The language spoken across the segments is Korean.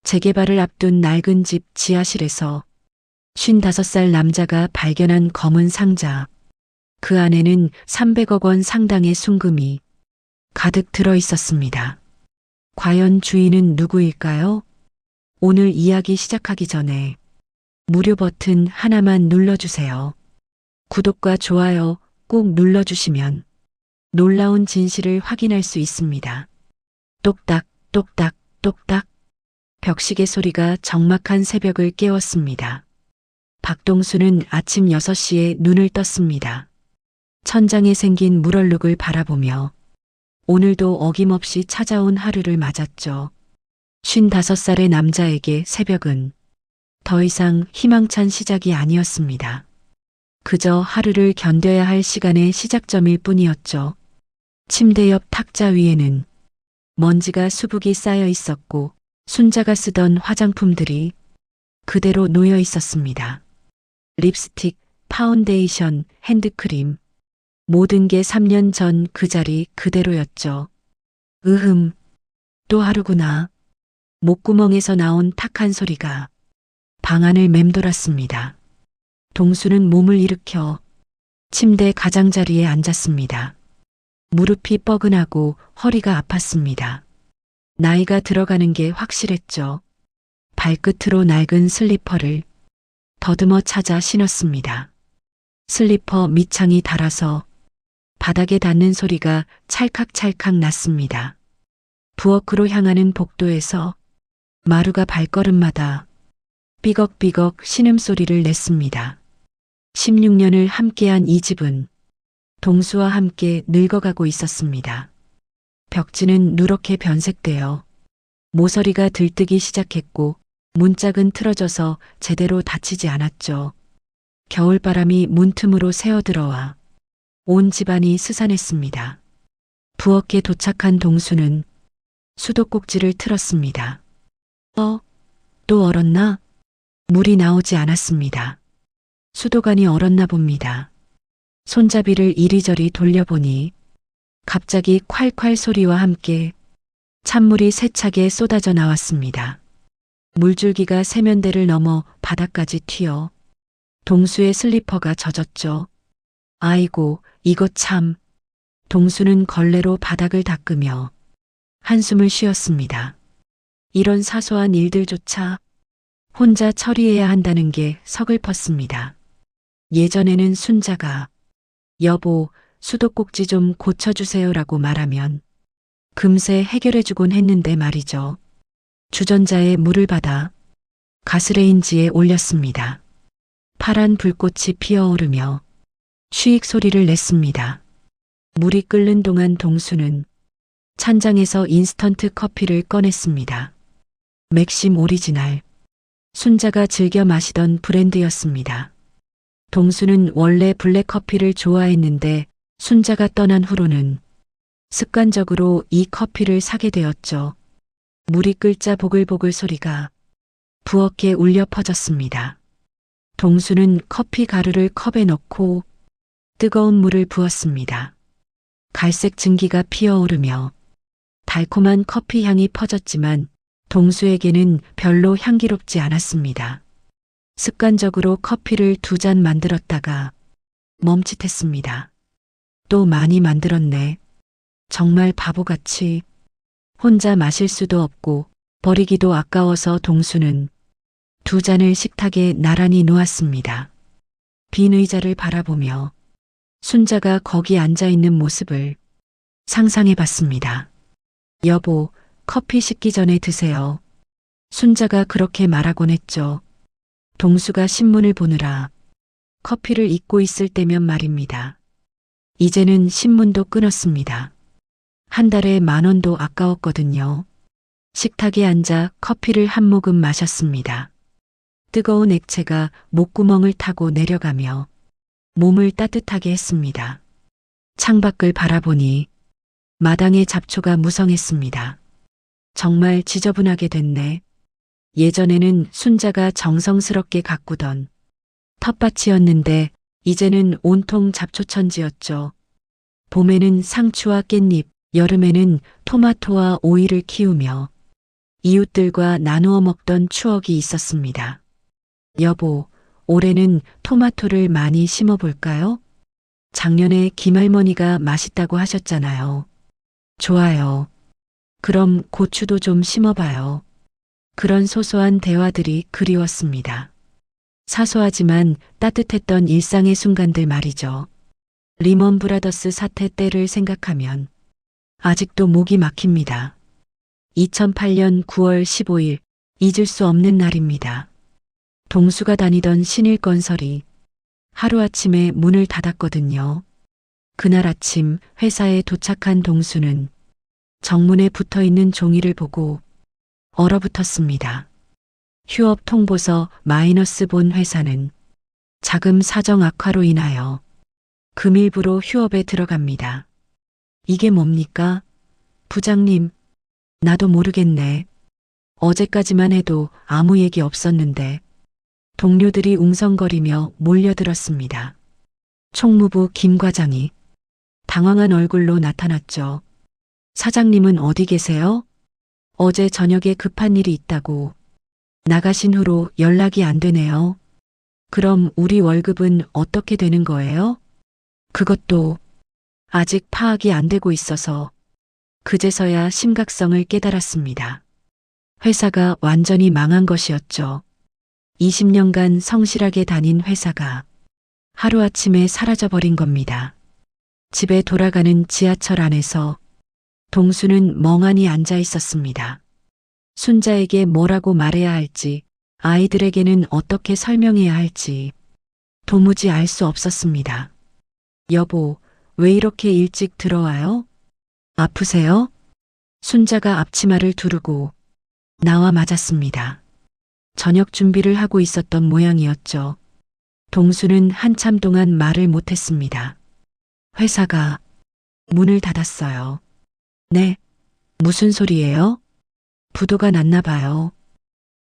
재개발을 앞둔 낡은 집 지하실에서 55살 남자가 발견한 검은 상자. 그 안에는 300억 원 상당의 순금이 가득 들어 있었습니다. 과연 주인은 누구일까요? 오늘 이야기 시작하기 전에 무료 버튼 하나만 눌러주세요. 구독과 좋아요 꼭 눌러주시면 놀라운 진실을 확인할 수 있습니다. 똑딱, 똑딱, 똑딱. 벽시계 소리가 적막한 새벽을 깨웠습니다. 박동수는 아침 6시에 눈을 떴습니다. 천장에 생긴 물얼룩을 바라보며 오늘도 어김없이 찾아온 하루를 맞았죠. 55살의 남자에게 새벽은 더 이상 희망찬 시작이 아니었습니다. 그저 하루를 견뎌야 할 시간의 시작점일 뿐이었죠. 침대 옆 탁자 위에는 먼지가 수북이 쌓여 있었고 순자가 쓰던 화장품들이 그대로 놓여 있었습니다. 립스틱, 파운데이션, 핸드크림, 모든 게 3년 전 그 자리 그대로였죠. 또 하루구나. 목구멍에서 나온 탁한 소리가 방 안을 맴돌았습니다. 동수는 몸을 일으켜 침대 가장자리에 앉았습니다. 무릎이 뻐근하고 허리가 아팠습니다. 나이가 들어가는 게 확실했죠. 발끝으로 낡은 슬리퍼를 더듬어 찾아 신었습니다. 슬리퍼 밑창이 닳아서 바닥에 닿는 소리가 찰칵찰칵 났습니다. 부엌으로 향하는 복도에서 마루가 발걸음마다 삐걱삐걱 신음소리를 냈습니다. 16년을 함께한 이 집은 동수와 함께 늙어가고 있었습니다. 벽지는 누렇게 변색되어 모서리가 들뜨기 시작했고 문짝은 틀어져서 제대로 닫히지 않았죠. 겨울바람이 문틈으로 새어들어와 온 집안이 스산했습니다. 부엌에 도착한 동수는 수도꼭지를 틀었습니다. 또 얼었나? 물이 나오지 않았습니다. 수도관이 얼었나 봅니다. 손잡이를 이리저리 돌려보니 갑자기 콸콸 소리와 함께 찬물이 세차게 쏟아져 나왔습니다. 물줄기가 세면대를 넘어 바닥까지 튀어 동수의 슬리퍼가 젖었죠. 아이고, 이거 참. 동수는 걸레로 바닥을 닦으며 한숨을 쉬었습니다. 이런 사소한 일들조차 혼자 처리해야 한다는 게 서글펐습니다. 예전에는 순자가 여보, 수도꼭지 좀 고쳐주세요라고 말하면 금세 해결해주곤 했는데 말이죠. 주전자에 물을 받아 가스레인지에 올렸습니다. 파란 불꽃이 피어오르며 쉬익 소리를 냈습니다. 물이 끓는 동안 동수는 찬장에서 인스턴트 커피를 꺼냈습니다. 맥심 오리지널. 순자가 즐겨 마시던 브랜드였습니다. 동수는 원래 블랙커피를 좋아했는데 순자가 떠난 후로는 습관적으로 이 커피를 사게 되었죠. 물이 끓자 보글보글 소리가 부엌에 울려 퍼졌습니다. 동수는 커피 가루를 컵에 넣고 뜨거운 물을 부었습니다. 갈색 증기가 피어오르며 달콤한 커피 향이 퍼졌지만 동수에게는 별로 향기롭지 않았습니다. 습관적으로 커피를 2잔 만들었다가 멈칫했습니다. 또 많이 만들었네. 정말 바보같이. 혼자 마실 수도 없고 버리기도 아까워서 동수는 2잔을 식탁에 나란히 놓았습니다. 빈 의자를 바라보며 순자가 거기 앉아있는 모습을 상상해 봤습니다. 여보, 커피 식기 전에 드세요. 순자가 그렇게 말하곤 했죠. 동수가 신문을 보느라 커피를 잊고 있을 때면 말입니다. 이제는 신문도 끊었습니다. 한 달에 10,000원도 아까웠거든요. 식탁에 앉아 커피를 한 모금 마셨습니다. 뜨거운 액체가 목구멍을 타고 내려가며 몸을 따뜻하게 했습니다. 창밖을 바라보니 마당의 잡초가 무성했습니다. 정말 지저분하게 됐네. 예전에는 순자가 정성스럽게 가꾸던 텃밭이었는데 이제는 온통 잡초천지였죠. 봄에는 상추와 깻잎, 여름에는 토마토와 오이를 키우며 이웃들과 나누어 먹던 추억이 있었습니다. 여보, 올해는 토마토를 많이 심어볼까요? 작년에 김할머니가 맛있다고 하셨잖아요. 좋아요. 그럼 고추도 좀 심어봐요. 그런 소소한 대화들이 그리웠습니다. 사소하지만 따뜻했던 일상의 순간들 말이죠. 리먼 브라더스 사태 때를 생각하면 아직도 목이 막힙니다. 2008년 9월 15일 잊을 수 없는 날입니다. 동수가 다니던 신일건설이 하루아침에 문을 닫았거든요. 그날 아침 회사에 도착한 동수는 정문에 붙어 있는 종이를 보고 얼어붙었습니다. 휴업 통보서 마이너스 본 회사는 자금 사정 악화로 인하여 금일부로 휴업에 들어갑니다. 이게 뭡니까? 부장님, 나도 모르겠네. 어제까지만 해도 아무 얘기 없었는데 동료들이 웅성거리며 몰려들었습니다. 총무부 김 과장이 당황한 얼굴로 나타났죠. 사장님은 어디 계세요? 어제 저녁에 급한 일이 있다고 나가신 후로 연락이 안 되네요. 그럼 우리 월급은 어떻게 되는 거예요? 그것도 아직 파악이 안 되고 있어서 그제서야 심각성을 깨달았습니다. 회사가 완전히 망한 것이었죠. 20년간 성실하게 다닌 회사가 하루아침에 사라져버린 겁니다. 집에 돌아가는 지하철 안에서 동수는 멍하니 앉아 있었습니다. 순자에게 뭐라고 말해야 할지, 아이들에게는 어떻게 설명해야 할지 도무지 알 수 없었습니다. 여보, 왜 이렇게 일찍 들어와요? 아프세요? 순자가 앞치마를 두르고 나와 맞았습니다. 저녁 준비를 하고 있었던 모양이었죠. 동수는 한참 동안 말을 못했습니다. 회사가 문을 닫았어요. 네, 무슨 소리예요? 부도가 났나 봐요.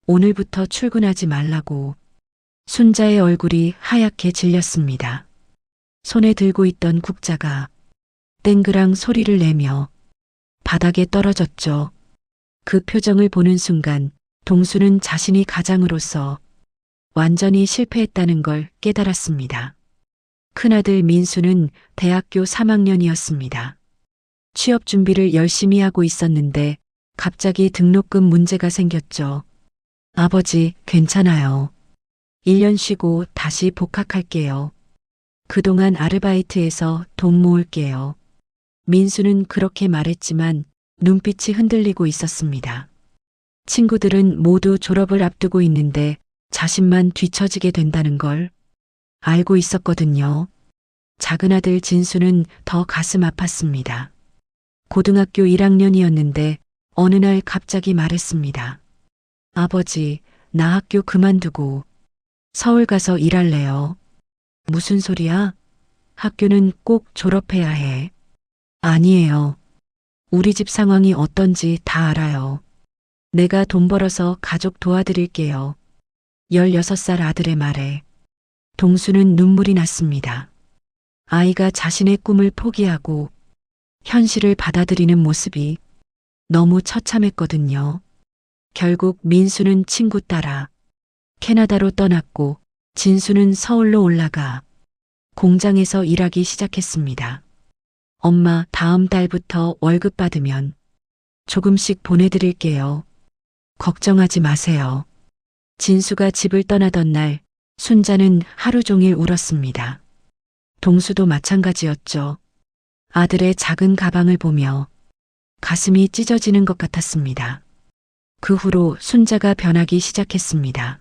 오늘부터 출근하지 말라고. 순자의 얼굴이 하얗게 질렸습니다. 손에 들고 있던 국자가 땡그랑 소리를 내며 바닥에 떨어졌죠. 그 표정을 보는 순간 동수는 자신이 가장으로서 완전히 실패했다는 걸 깨달았습니다. 큰아들 민수는 대학교 3학년이었습니다. 취업 준비를 열심히 하고 있었는데 갑자기 등록금 문제가 생겼죠. 아버지, 괜찮아요. 1년 쉬고 다시 복학할게요. 그동안 아르바이트해서 돈 모을게요. 민수는 그렇게 말했지만 눈빛이 흔들리고 있었습니다. 친구들은 모두 졸업을 앞두고 있는데 자신만 뒤처지게 된다는 걸 알고 있었거든요. 작은 아들 진수는 더 가슴 아팠습니다. 고등학교 1학년이었는데 어느 날 갑자기 말했습니다. 아버지, 나 학교 그만두고 서울 가서 일할래요. 무슨 소리야? 학교는 꼭 졸업해야 해. 아니에요. 우리 집 상황이 어떤지 다 알아요. 내가 돈 벌어서 가족 도와드릴게요. 16살 아들의 말에 동수는 눈물이 났습니다. 아이가 자신의 꿈을 포기하고 현실을 받아들이는 모습이 너무 처참했거든요. 결국 민수는 친구 따라 캐나다로 떠났고 진수는 서울로 올라가 공장에서 일하기 시작했습니다. 엄마, 다음 달부터 월급 받으면 조금씩 보내드릴게요. 걱정하지 마세요. 진수가 집을 떠나던 날 순자는 하루 종일 울었습니다. 동수도 마찬가지였죠. 아들의 작은 가방을 보며 가슴이 찢어지는 것 같았습니다. 그 후로 순자가 변하기 시작했습니다.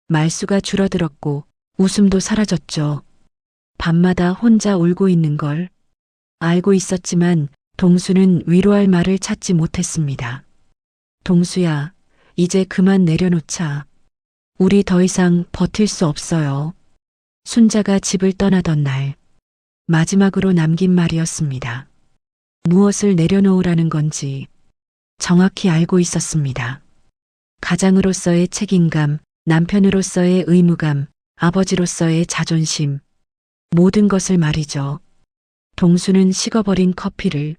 말수가 줄어들었고 웃음도 사라졌죠. 밤마다 혼자 울고 있는 걸 알고 있었지만 동수는 위로할 말을 찾지 못했습니다. 동수야, 이제 그만 내려놓자. 우리 더 이상 버틸 수 없어요. 순자가 집을 떠나던 날 마지막으로 남긴 말이었습니다. 무엇을 내려놓으라는 건지 정확히 알고 있었습니다. 가장으로서의 책임감, 남편으로서의 의무감, 아버지로서의 자존심, 모든 것을 말이죠. 동수는 식어버린 커피를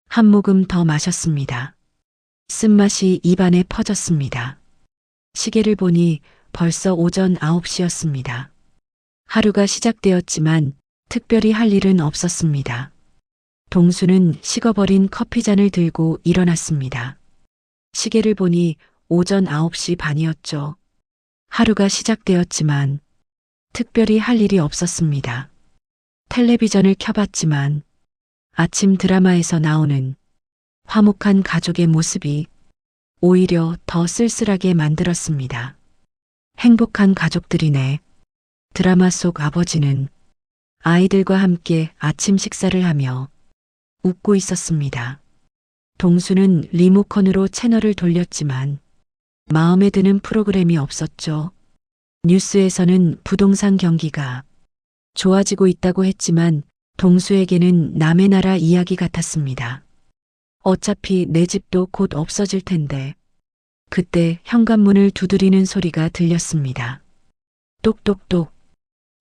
한 모금 더 마셨습니다. 쓴맛이 입안에 퍼졌습니다. 시계를 보니 벌써 오전 9시였습니다. 하루가 시작되었지만 특별히 할 일은 없었습니다. 동수는 식어버린 커피잔을 들고 일어났습니다. 시계를 보니 오전 9시 반이었죠. 하루가 시작되었지만 특별히 할 일이 없었습니다. 텔레비전을 켜봤지만 아침 드라마에서 나오는 화목한 가족의 모습이 오히려 더 쓸쓸하게 만들었습니다. 행복한 가족들이네. 드라마 속 아버지는 아이들과 함께 아침 식사를 하며 웃고 있었습니다. 동수는 리모컨으로 채널을 돌렸지만 마음에 드는 프로그램이 없었죠. 뉴스에서는 부동산 경기가 좋아지고 있다고 했지만 동수에게는 남의 나라 이야기 같았습니다. 어차피 내 집도 곧 없어질 텐데. 그때 현관문을 두드리는 소리가 들렸습니다. 똑똑똑.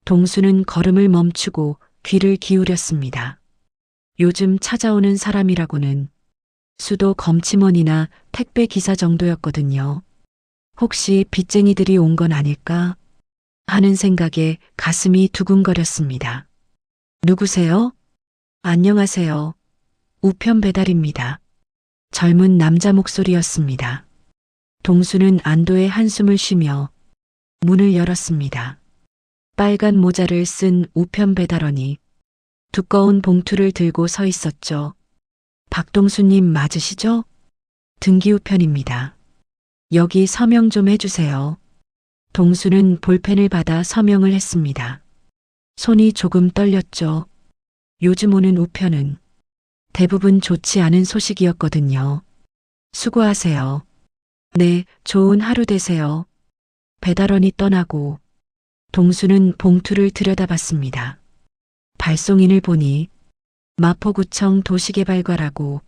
동수는 걸음을 멈추고 귀를 기울였습니다. 요즘 찾아오는 사람이라고는 수도 검침원이나 택배 기사 정도였거든요. 혹시 빚쟁이들이 온 건 아닐까 하는 생각에 가슴이 두근거렸습니다. 누구세요? 안녕하세요. 우편 배달입니다. 젊은 남자 목소리였습니다. 동수는 안도의 한숨을 쉬며 문을 열었습니다. 빨간 모자를 쓴 우편 배달원이 두꺼운 봉투를 들고 서 있었죠. 박동수님 맞으시죠? 등기우편입니다. 여기 서명 좀 해주세요. 동수는 볼펜을 받아 서명을 했습니다. 손이 조금 떨렸죠. 요즘 오는 우편은 대부분 좋지 않은 소식이었거든요. 수고하세요. 네, 좋은 하루 되세요. 배달원이 떠나고 동수는 봉투를 들여다봤습니다. 발송인을 보니 마포구청 도시개발과라고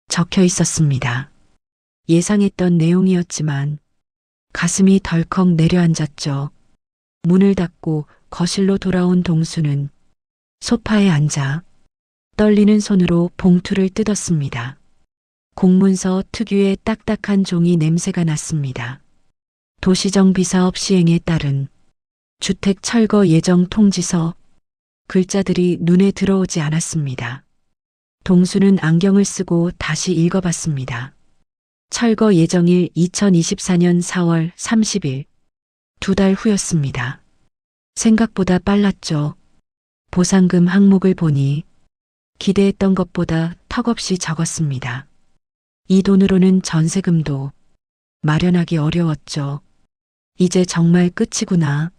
적혀 있었습니다. 예상했던 내용이었지만 가슴이 덜컥 내려앉았죠. 문을 닫고 거실로 돌아온 동수는 소파에 앉아 떨리는 손으로 봉투를 뜯었습니다. 공문서 특유의 딱딱한 종이 냄새가 났습니다. 도시정비사업 시행에 따른 주택 철거 예정 통지서. 글자들이 눈에 들어오지 않았습니다. 동수는 안경을 쓰고 다시 읽어봤습니다. 철거 예정일 2024년 4월 30일. 2달 후였습니다. 생각보다 빨랐죠. 보상금 항목을 보니 기대했던 것보다 턱없이 적었습니다. 이 돈으로는 전세금도 마련하기 어려웠죠. 이제 정말 끝이구나.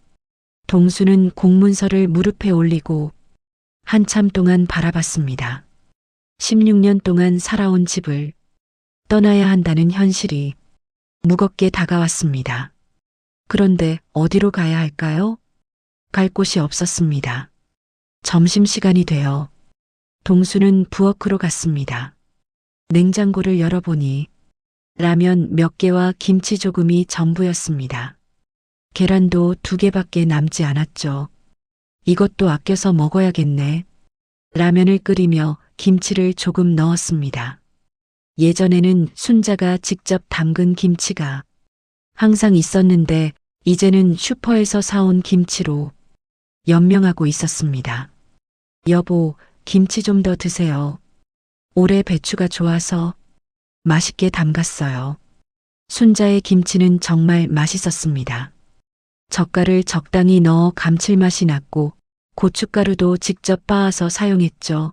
동수는 공문서를 무릎에 올리고 한참 동안 바라봤습니다. 16년 동안 살아온 집을 떠나야 한다는 현실이 무겁게 다가왔습니다. 그런데 어디로 가야 할까요? 갈 곳이 없었습니다. 점심시간이 되어 동수는 부엌으로 갔습니다. 냉장고를 열어보니 라면 몇 개와 김치 조금이 전부였습니다. 계란도 2개밖에 남지 않았죠. 이것도 아껴서 먹어야겠네. 라면을 끓이며 김치를 조금 넣었습니다. 예전에는 순자가 직접 담근 김치가 항상 있었는데 이제는 슈퍼에서 사온 김치로 연명하고 있었습니다. 여보, 김치 좀 더 드세요. 올해 배추가 좋아서 맛있게 담갔어요. 순자의 김치는 정말 맛있었습니다. 젓갈을 적당히 넣어 감칠맛이 났고 고춧가루도 직접 빻아서 사용했죠.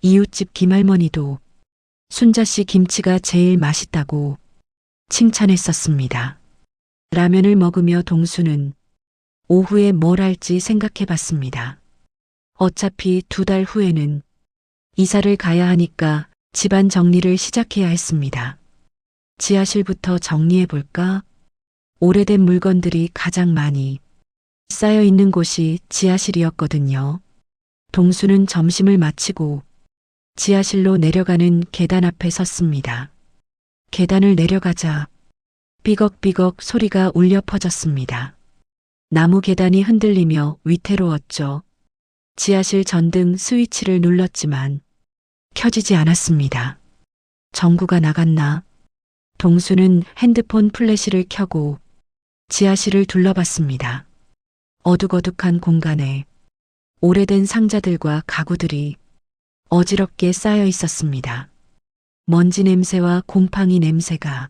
이웃집 김할머니도 순자씨 김치가 제일 맛있다고 칭찬했었습니다. 라면을 먹으며 동수는 오후에 뭘 할지 생각해 봤습니다. 어차피 2달 후에는 이사를 가야 하니까 집안 정리를 시작해야 했습니다. 지하실부터 정리해 볼까? 오래된 물건들이 가장 많이 쌓여 있는 곳이 지하실이었거든요. 동수는 점심을 마치고 지하실로 내려가는 계단 앞에 섰습니다. 계단을 내려가자 삐걱삐걱 소리가 울려 퍼졌습니다. 나무 계단이 흔들리며 위태로웠죠. 지하실 전등 스위치를 눌렀지만 켜지지 않았습니다. 전구가 나갔나? 동수는 핸드폰 플래시를 켜고 지하실을 둘러봤습니다. 어둑어둑한 공간에 오래된 상자들과 가구들이 어지럽게 쌓여 있었습니다. 먼지 냄새와 곰팡이 냄새가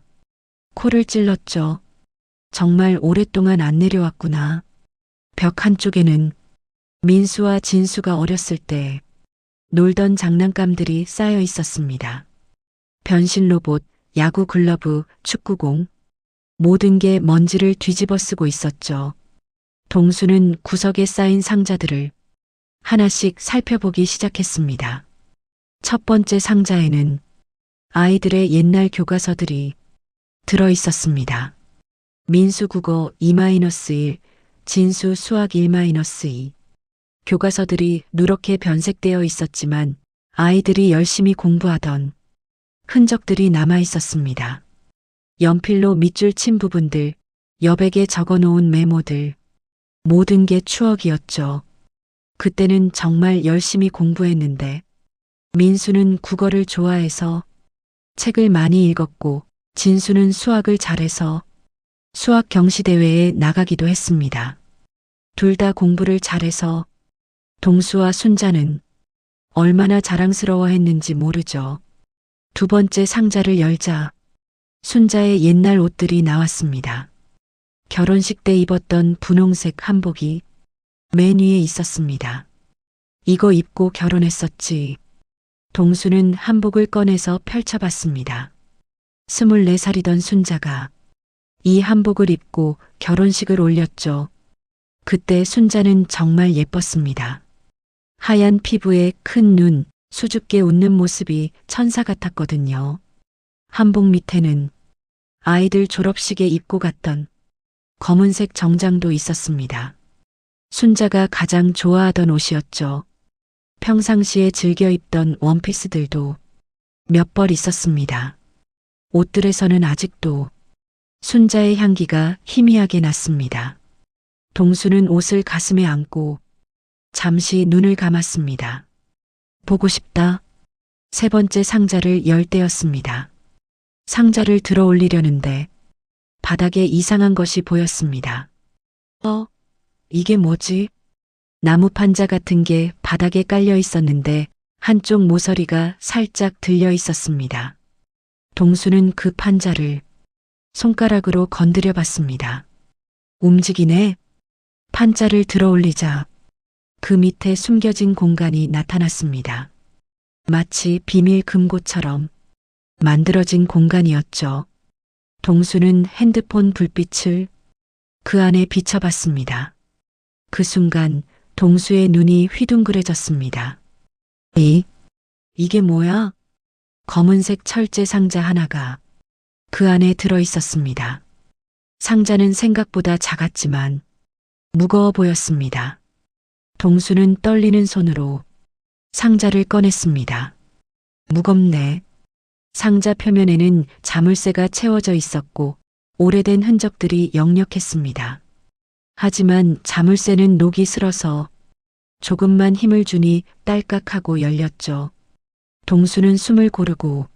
코를 찔렀죠. 정말 오랫동안 안 내려왔구나. 벽 한쪽에는 민수와 진수가 어렸을 때 놀던 장난감들이 쌓여 있었습니다. 변신 로봇, 야구 글러브, 축구공, 모든 게 먼지를 뒤집어 쓰고 있었죠. 동수는 구석에 쌓인 상자들을 하나씩 살펴보기 시작했습니다. 첫 번째 상자에는 아이들의 옛날 교과서들이 들어 있었습니다. 민수 국어 2-1, 진수 수학 1-2. 교과서들이 누렇게 변색되어 있었지만 아이들이 열심히 공부하던 흔적들이 남아 있었습니다. 연필로 밑줄 친 부분들, 여백에 적어 놓은 메모들, 모든 게 추억이었죠. 그때는 정말 열심히 공부했는데 민수는 국어를 좋아해서 책을 많이 읽었고 진수는 수학을 잘해서 수학 경시대회에 나가기도 했습니다. 둘 다 공부를 잘해서 동수와 순자는 얼마나 자랑스러워했는지 모르죠. 두 번째 상자를 열자 순자의 옛날 옷들이 나왔습니다. 결혼식 때 입었던 분홍색 한복이 맨 위에 있었습니다. 이거 입고 결혼했었지. 동수는 한복을 꺼내서 펼쳐봤습니다. 24살이던 순자가 이 한복을 입고 결혼식을 올렸죠. 그때 순자는 정말 예뻤습니다. 하얀 피부에 큰 눈, 수줍게 웃는 모습이 천사 같았거든요. 한복 밑에는 아이들 졸업식에 입고 갔던 검은색 정장도 있었습니다. 순자가 가장 좋아하던 옷이었죠. 평상시에 즐겨 입던 원피스들도 몇 벌 있었습니다. 옷들에서는 아직도 순자의 향기가 희미하게 났습니다. 동수는 옷을 가슴에 안고 잠시 눈을 감았습니다. 보고 싶다. 세 번째 상자를 열 때였습니다. 상자를 들어 올리려는데 바닥에 이상한 것이 보였습니다. 이게 뭐지? 나무 판자 같은 게 바닥에 깔려 있었는데 한쪽 모서리가 살짝 들려 있었습니다. 동수는 그 판자를 손가락으로 건드려 봤습니다. 움직이네. 판자를 들어 올리자 그 밑에 숨겨진 공간이 나타났습니다. 마치 비밀 금고처럼 만들어진 공간이었죠. 동수는 핸드폰 불빛을 그 안에 비춰봤습니다. 그 순간 동수의 눈이 휘둥그레졌습니다. 이게 뭐야? 검은색 철제 상자 하나가 그 안에 들어 있었습니다. 상자는 생각보다 작았지만 무거워 보였습니다. 동수는 떨리는 손으로 상자를 꺼냈습니다. 무겁네. 상자 표면에는 자물쇠가 채워져 있었고 오래된 흔적들이 역력했습니다. 하지만 자물쇠는 녹이 슬어서 조금만 힘을 주니 딸깍하고 열렸죠. 동수는 숨을 고르고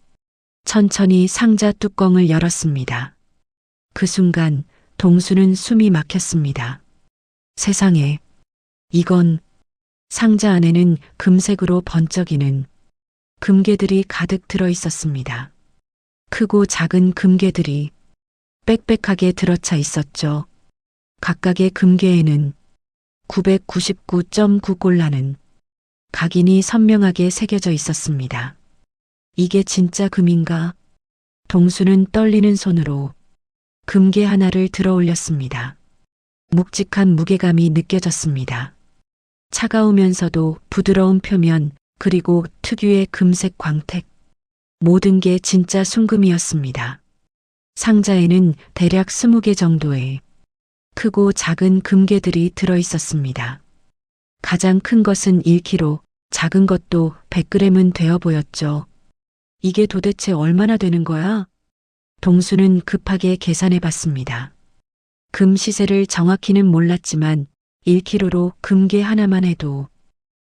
천천히 상자 뚜껑을 열었습니다. 그 순간 동수는 숨이 막혔습니다. 세상에, 이건 상자 안에는 금색으로 번쩍이는 금괴들이 가득 들어 있었습니다. 크고 작은 금괴들이 빽빽하게 들어차 있었죠. 각각의 금괴에는 999.9골라는 각인이 선명하게 새겨져 있었습니다. 이게 진짜 금인가? 동수는 떨리는 손으로 금괴 하나를 들어 올렸습니다. 묵직한 무게감이 느껴졌습니다. 차가우면서도 부드러운 표면 그리고 특유의 금색 광택. 모든 게 진짜 순금이었습니다. 상자에는 대략 20개 정도의 크고 작은 금괴들이 들어 있었습니다. 가장 큰 것은 1kg, 작은 것도 100g은 되어 보였죠. 이게 도대체 얼마나 되는 거야? 동수는 급하게 계산해 봤습니다. 금 시세를 정확히는 몰랐지만 1kg로 금괴 하나만 해도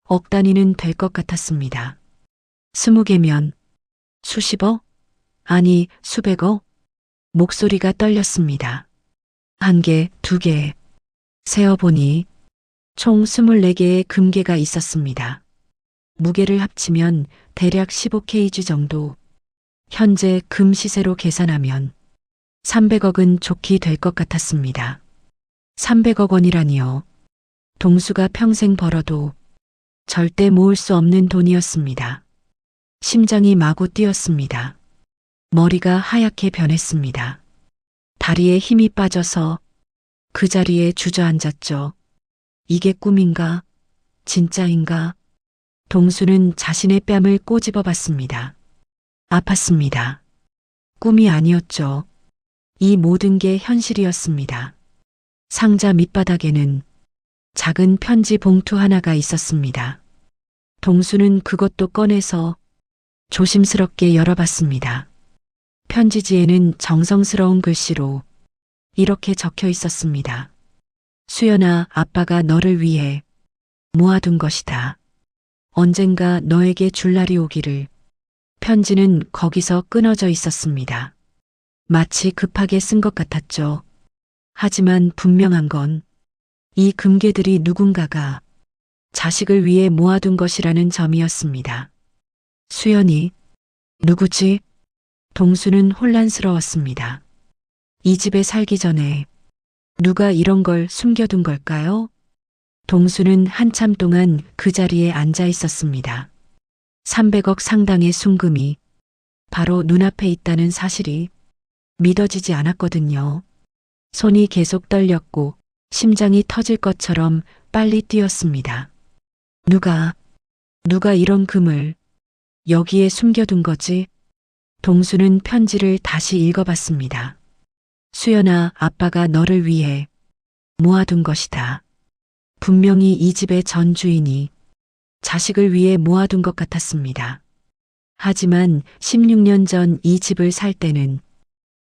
억 단위는 될 것 같았습니다. 20개면 수십억? 아니 수백억? 목소리가 떨렸습니다. 한 개, 두 개. 세어보니 총 24개의 금괴가 있었습니다. 무게를 합치면 대략 15kg 정도. 현재 금 시세로 계산하면 300억은 좋게 될 것 같았습니다. 300억 원이라니요. 동수가 평생 벌어도 절대 모을 수 없는 돈이었습니다. 심장이 마구 뛰었습니다. 머리가 하얗게 변했습니다. 다리에 힘이 빠져서 그 자리에 주저앉았죠. 이게 꿈인가? 진짜인가? 동수는 자신의 뺨을 꼬집어 봤습니다. 아팠습니다. 꿈이 아니었죠. 이 모든 게 현실이었습니다. 상자 밑바닥에는 작은 편지 봉투 하나가 있었습니다. 동수는 그것도 꺼내서 조심스럽게 열어봤습니다. 편지지에는 정성스러운 글씨로 이렇게 적혀 있었습니다. 수연아, 아빠가 너를 위해 모아둔 것이다. 언젠가 너에게 줄 날이 오기를. 편지는 거기서 끊어져 있었습니다. 마치 급하게 쓴 것 같았죠. 하지만 분명한 건 이 금괴들이 누군가가 자식을 위해 모아둔 것이라는 점이었습니다. 수연이 누구지? 동수는 혼란스러웠습니다. 이 집에 살기 전에 누가 이런 걸 숨겨둔 걸까요? 동수는 한참 동안 그 자리에 앉아 있었습니다. 300억 상당의 순금이 바로 눈앞에 있다는 사실이 믿어지지 않았거든요. 손이 계속 떨렸고 심장이 터질 것처럼 빨리 뛰었습니다. 누가 이런 금을 여기에 숨겨둔 거지? 동수는 편지를 다시 읽어봤습니다. 수연아, 아빠가 너를 위해 모아둔 것이다. 분명히 이 집의 전 주인이 자식을 위해 모아둔 것 같았습니다. 하지만 16년 전 이 집을 살 때는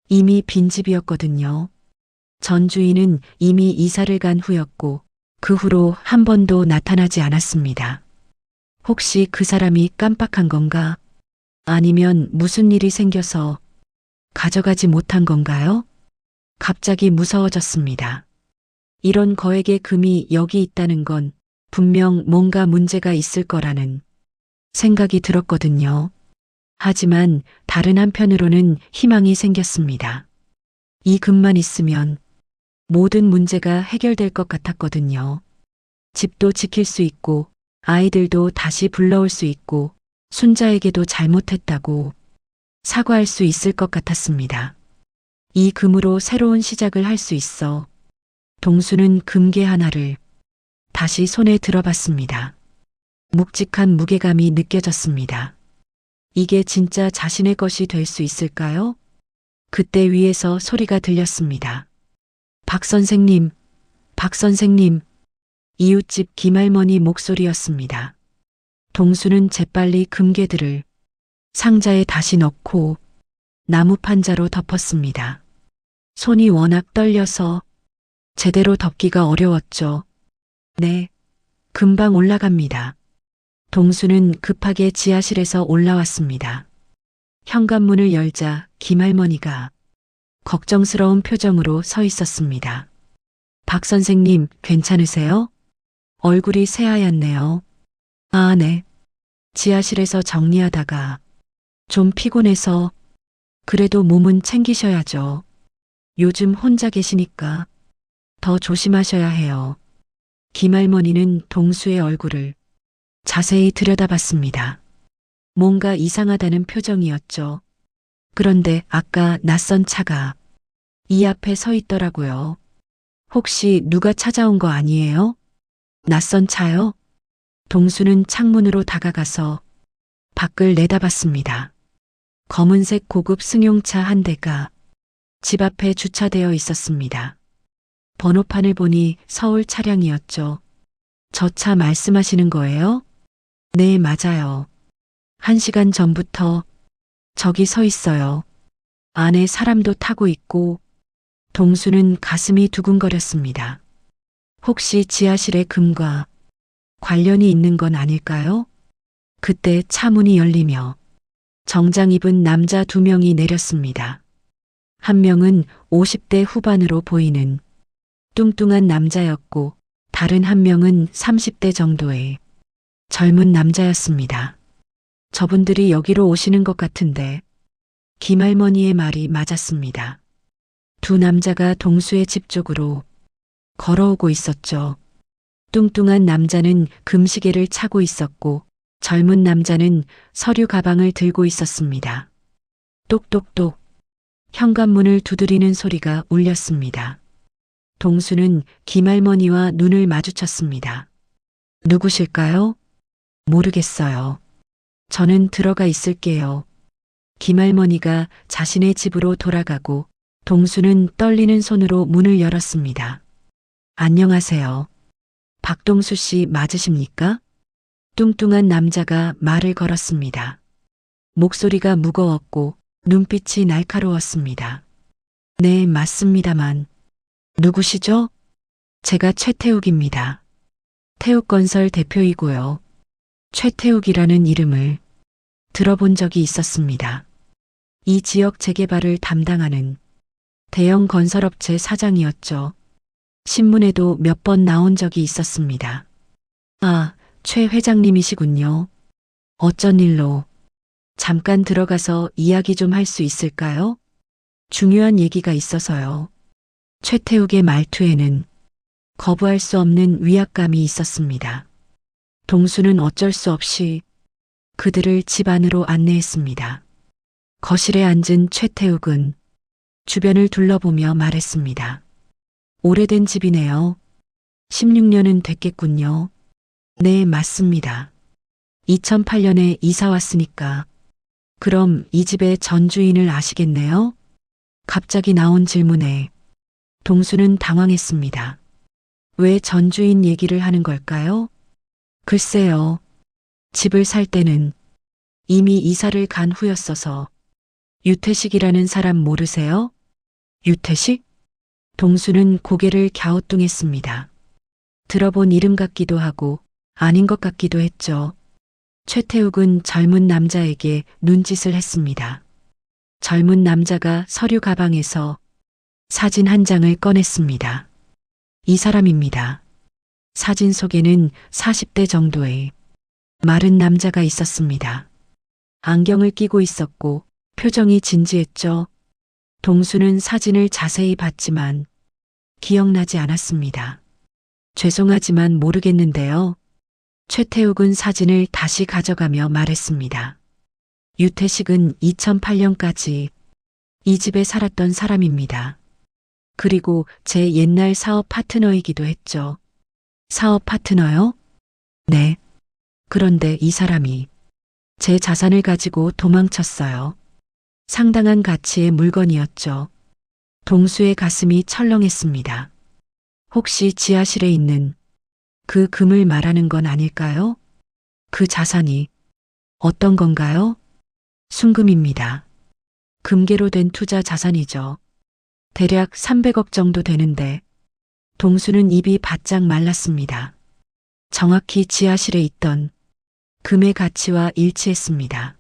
이미 빈집이었거든요. 전 주인은 이미 이사를 간 후였고 그 후로 한 번도 나타나지 않았습니다. 혹시 그 사람이 깜빡한 건가? 아니면 무슨 일이 생겨서 가져가지 못한 건가요? 갑자기 무서워졌습니다. 이런 거액의 금이 여기 있다는 건 분명 뭔가 문제가 있을 거라는 생각이 들었거든요. 하지만 다른 한편으로는 희망이 생겼습니다. 이 금만 있으면 모든 문제가 해결될 것 같았거든요. 집도 지킬 수 있고 아이들도 다시 불러올 수 있고 순자에게도 잘못했다고 사과할 수 있을 것 같았습니다. 이 금으로 새로운 시작을 할 수 있어 동수는 금괴 하나를 다시 손에 들어봤습니다. 묵직한 무게감이 느껴졌습니다. 이게 진짜 자신의 것이 될 수 있을까요? 그때 위에서 소리가 들렸습니다. 박 선생님, 박 선생님. 이웃집 김할머니 목소리였습니다. 동수는 재빨리 금괴들을 상자에 다시 넣고 나무 판자로 덮었습니다. 손이 워낙 떨려서 제대로 덮기가 어려웠죠. 네, 금방 올라갑니다. 동수는 급하게 지하실에서 올라왔습니다. 현관문을 열자 김할머니가 걱정스러운 표정으로 서 있었습니다. 박 선생님, 괜찮으세요? 얼굴이 새하얗네요. 아, 네. 지하실에서 정리하다가 좀 피곤해서 그래도 몸은 챙기셔야죠. 요즘 혼자 계시니까 더 조심하셔야 해요. 김할머니는 동수의 얼굴을 자세히 들여다봤습니다. 뭔가 이상하다는 표정이었죠. 그런데 아까 낯선 차가 이 앞에 서 있더라고요. 혹시 누가 찾아온 거 아니에요? 낯선 차요? 동수는 창문으로 다가가서 밖을 내다봤습니다. 검은색 고급 승용차 한 대가 집 앞에 주차되어 있었습니다. 번호판을 보니 서울 차량이었죠. 저 차 말씀하시는 거예요? 네, 맞아요. 1시간 전부터 저기 서 있어요. 안에 사람도 타고 있고. 동수는 가슴이 두근거렸습니다. 혹시 지하실의 금과 관련이 있는 건 아닐까요? 그때 차 문이 열리며 정장 입은 남자 2명이 내렸습니다. 한 명은 50대 후반으로 보이는 뚱뚱한 남자였고 다른 한 명은 30대 정도의 젊은 남자였습니다. 저분들이 여기로 오시는 것 같은데 김할머니의 말이 맞았습니다. 두 남자가 동수의 집 쪽으로 걸어오고 있었죠. 뚱뚱한 남자는 금시계를 차고 있었고 젊은 남자는 서류 가방을 들고 있었습니다. 똑똑똑 현관문을 두드리는 소리가 울렸습니다. 동수는 김할머니와 눈을 마주쳤습니다. 누구실까요? 모르겠어요. 저는 들어가 있을게요. 김할머니가 자신의 집으로 돌아가고 동수는 떨리는 손으로 문을 열었습니다. 안녕하세요. 박동수 씨 맞으십니까? 뚱뚱한 남자가 말을 걸었습니다. 목소리가 무거웠고 눈빛이 날카로웠습니다. 네, 맞습니다만. 누구시죠? 제가 최태욱입니다. 태욱건설 대표이고요. 최태욱이라는 이름을 들어본 적이 있었습니다. 이 지역 재개발을 담당하는 대형 건설업체 사장이었죠. 신문에도 몇 번 나온 적이 있었습니다. 아, 최 회장님이시군요. 어쩐 일로? 잠깐 들어가서 이야기 좀 할 수 있을까요? 중요한 얘기가 있어서요. 최태욱의 말투에는 거부할 수 없는 위압감이 있었습니다. 동수는 어쩔 수 없이 그들을 집 안으로 안내했습니다. 거실에 앉은 최태욱은 주변을 둘러보며 말했습니다. 오래된 집이네요. 16년은 됐겠군요. 네, 맞습니다. 2008년에 이사 왔으니까. 그럼 이 집의 전주인을 아시겠네요? 갑자기 나온 질문에 동수는 당황했습니다. 왜 전주인 얘기를 하는 걸까요? 글쎄요. 집을 살 때는 이미 이사를 간 후였어서. 유태식이라는 사람 모르세요? 유태식? 동수는 고개를 갸우뚱했습니다. 들어본 이름 같기도 하고 아닌 것 같기도 했죠. 최태욱은 젊은 남자에게 눈짓을 했습니다. 젊은 남자가 서류 가방에서 사진 한 장을 꺼냈습니다. 이 사람입니다. 사진 속에는 40대 정도의 마른 남자가 있었습니다. 안경을 끼고 있었고 표정이 진지했죠. 동수는 사진을 자세히 봤지만 기억나지 않았습니다. 죄송하지만 모르겠는데요. 최태욱은 사진을 다시 가져가며 말했습니다. 유태식은 2008년까지 이 집에 살았던 사람입니다. 그리고 제 옛날 사업 파트너이기도 했죠. 사업 파트너요? 네. 그런데 이 사람이 제 자산을 가지고 도망쳤어요. 상당한 가치의 물건이었죠. 동수의 가슴이 철렁했습니다. 혹시 지하실에 있는 그 금을 말하는 건 아닐까요? 그 자산이 어떤 건가요? 순금입니다. 금괴로 된 투자 자산이죠. 대략 300억 정도 되는데 동수는 입이 바짝 말랐습니다. 정확히 지하실에 있던 금의 가치와 일치했습니다.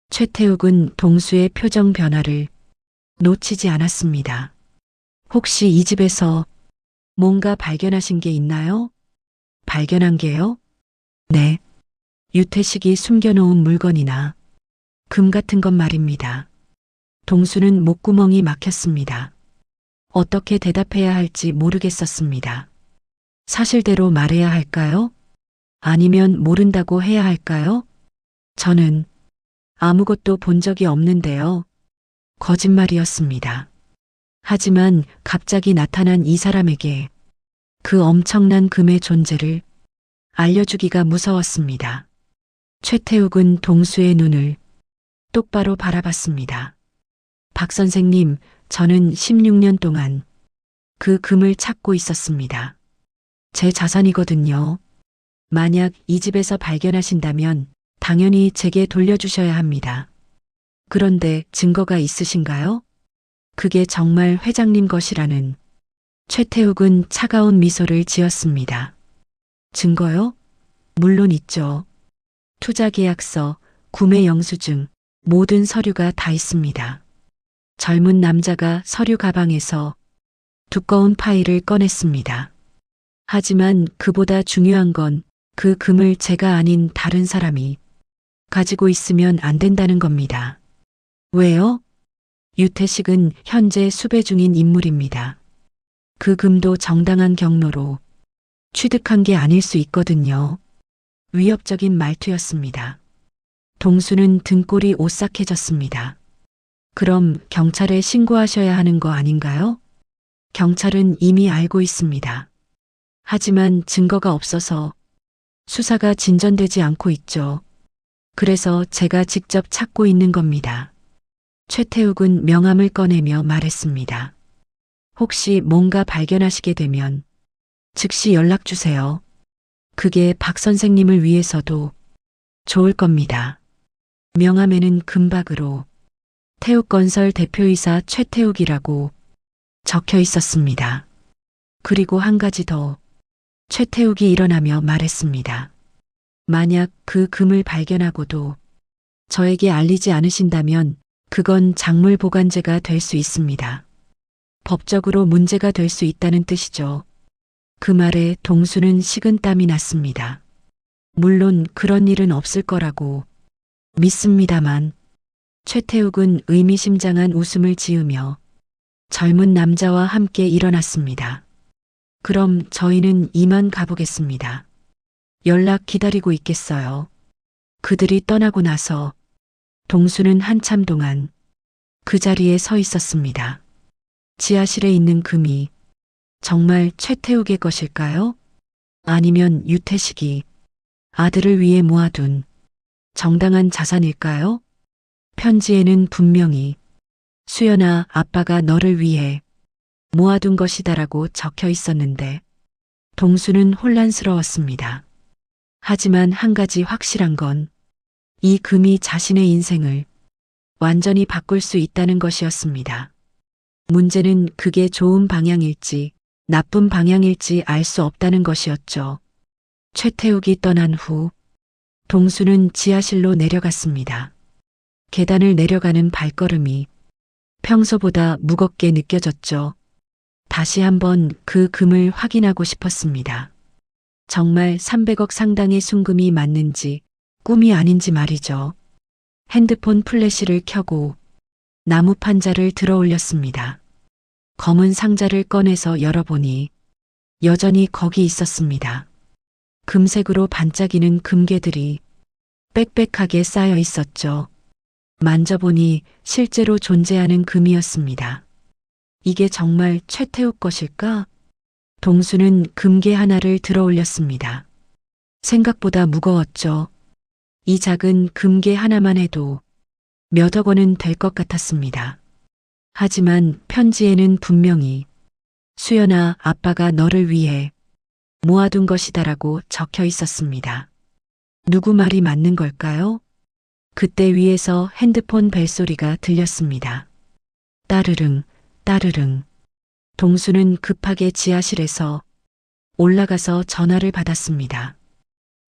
최태욱은 동수의 표정 변화를 놓치지 않았습니다. 혹시 이 집에서 뭔가 발견하신 게 있나요? 발견한 게요? 네. 유태식이 숨겨놓은 물건이나 금 같은 것 말입니다. 동수는 목구멍이 막혔습니다. 어떻게 대답해야 할지 모르겠었습니다. 사실대로 말해야 할까요? 아니면 모른다고 해야 할까요? 저는 아무것도 본 적이 없는데요. 거짓말이었습니다. 하지만 갑자기 나타난 이 사람에게 그 엄청난 금의 존재를 알려주기가 무서웠습니다. 최태욱은 동수의 눈을 똑바로 바라봤습니다. 박 선생님, 저는 16년 동안 그 금을 찾고 있었습니다. 제 자산이거든요. 만약 이 집에서 발견하신다면 당연히 제게 돌려주셔야 합니다. 그런데 증거가 있으신가요? 그게 정말 회장님 것이라는. 최태욱은 차가운 미소를 지었습니다. 증거요? 물론 있죠. 투자 계약서, 구매 영수증, 모든 서류가 다 있습니다. 젊은 남자가 서류 가방에서 두꺼운 파일을 꺼냈습니다. 하지만 그보다 중요한 건 그 금을 제가 아닌 다른 사람이 가지고 있으면 안 된다는 겁니다. 왜요? 유태식은 현재 수배 중인 인물입니다. 그 금도 정당한 경로로 취득한 게 아닐 수 있거든요. 위협적인 말투였습니다. 동수는 등골이 오싹해졌습니다. 그럼 경찰에 신고하셔야 하는 거 아닌가요? 경찰은 이미 알고 있습니다. 하지만 증거가 없어서 수사가 진전되지 않고 있죠. 그래서 제가 직접 찾고 있는 겁니다. 최태욱은 명함을 꺼내며 말했습니다. 혹시 뭔가 발견하시게 되면 즉시 연락 주세요. 그게 박 선생님을 위해서도 좋을 겁니다. 명함에는 금박으로 태욱건설 대표이사 최태욱이라고 적혀 있었습니다. 그리고 한 가지 더. 최태욱이 일어나며 말했습니다. 만약 그 금을 발견하고도 저에게 알리지 않으신다면 그건 작물 보관제가 될 수 있습니다. 법적으로 문제가 될 수 있다는 뜻이죠. 그 말에 동수는 식은땀이 났습니다. 물론 그런 일은 없을 거라고 믿습니다만. 최태욱은 의미심장한 웃음을 지으며 젊은 남자와 함께 일어났습니다. 그럼 저희는 이만 가보겠습니다. 연락 기다리고 있겠어요. 그들이 떠나고 나서 동수는 한참 동안 그 자리에 서 있었습니다. 지하실에 있는 금이 정말 최태욱의 것일까요? 아니면 유태식이 아들을 위해 모아둔 정당한 자산일까요? 편지에는 분명히 수연아, 아빠가 너를 위해 모아둔 것이다라고 적혀 있었는데 동수는 혼란스러웠습니다. 하지만 한 가지 확실한 건 이 금이 자신의 인생을 완전히 바꿀 수 있다는 것이었습니다. 문제는 그게 좋은 방향일지 나쁜 방향일지 알 수 없다는 것이었죠. 최태욱이 떠난 후 동수는 지하실로 내려갔습니다. 계단을 내려가는 발걸음이 평소보다 무겁게 느껴졌죠. 다시 한번 그 금을 확인하고 싶었습니다. 정말 300억 상당의 순금이 맞는지 꿈이 아닌지 말이죠. 핸드폰 플래시를 켜고 나무 판자를 들어 올렸습니다. 검은 상자를 꺼내서 열어보니 여전히 거기 있었습니다. 금색으로 반짝이는 금괴들이 빽빽하게 쌓여 있었죠. 만져보니 실제로 존재하는 금이었습니다. 이게 정말 최태욱 것일까? 동수는 금괴 하나를 들어 올렸습니다. 생각보다 무거웠죠. 이 작은 금괴 하나만 해도 몇억 원은 될 것 같았습니다. 하지만 편지에는 분명히 수연아, 아빠가 너를 위해 모아둔 것이다라고 적혀 있었습니다. 누구 말이 맞는 걸까요? 그때 위에서 핸드폰 벨소리가 들렸습니다. 따르릉, 따르릉. 동수는 급하게 지하실에서 올라가서 전화를 받았습니다.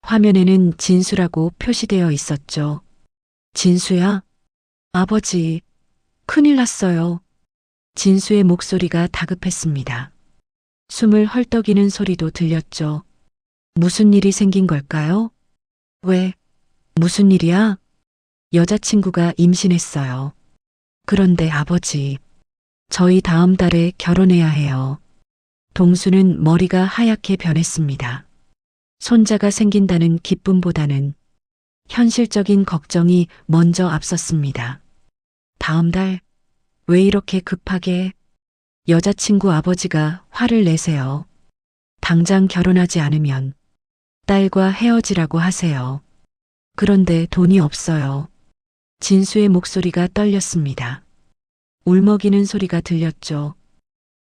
화면에는 진수라고 표시되어 있었죠. 진수야? 아버지, 큰일 났어요. 진수의 목소리가 다급했습니다. 숨을 헐떡이는 소리도 들렸죠. 무슨 일이 생긴 걸까요? 왜? 무슨 일이야? 여자친구가 임신했어요. 그런데 아버지, 저희 다음 달에 결혼해야 해요. 동수는 머리가 하얗게 변했습니다. 손자가 생긴다는 기쁨보다는 현실적인 걱정이 먼저 앞섰습니다. 다음 달? 왜 이렇게 급하게? 여자친구 아버지가 화를 내세요. 당장 결혼하지 않으면 딸과 헤어지라고 하세요. 그런데 돈이 없어요. 진수의 목소리가 떨렸습니다. 울먹이는 소리가 들렸죠.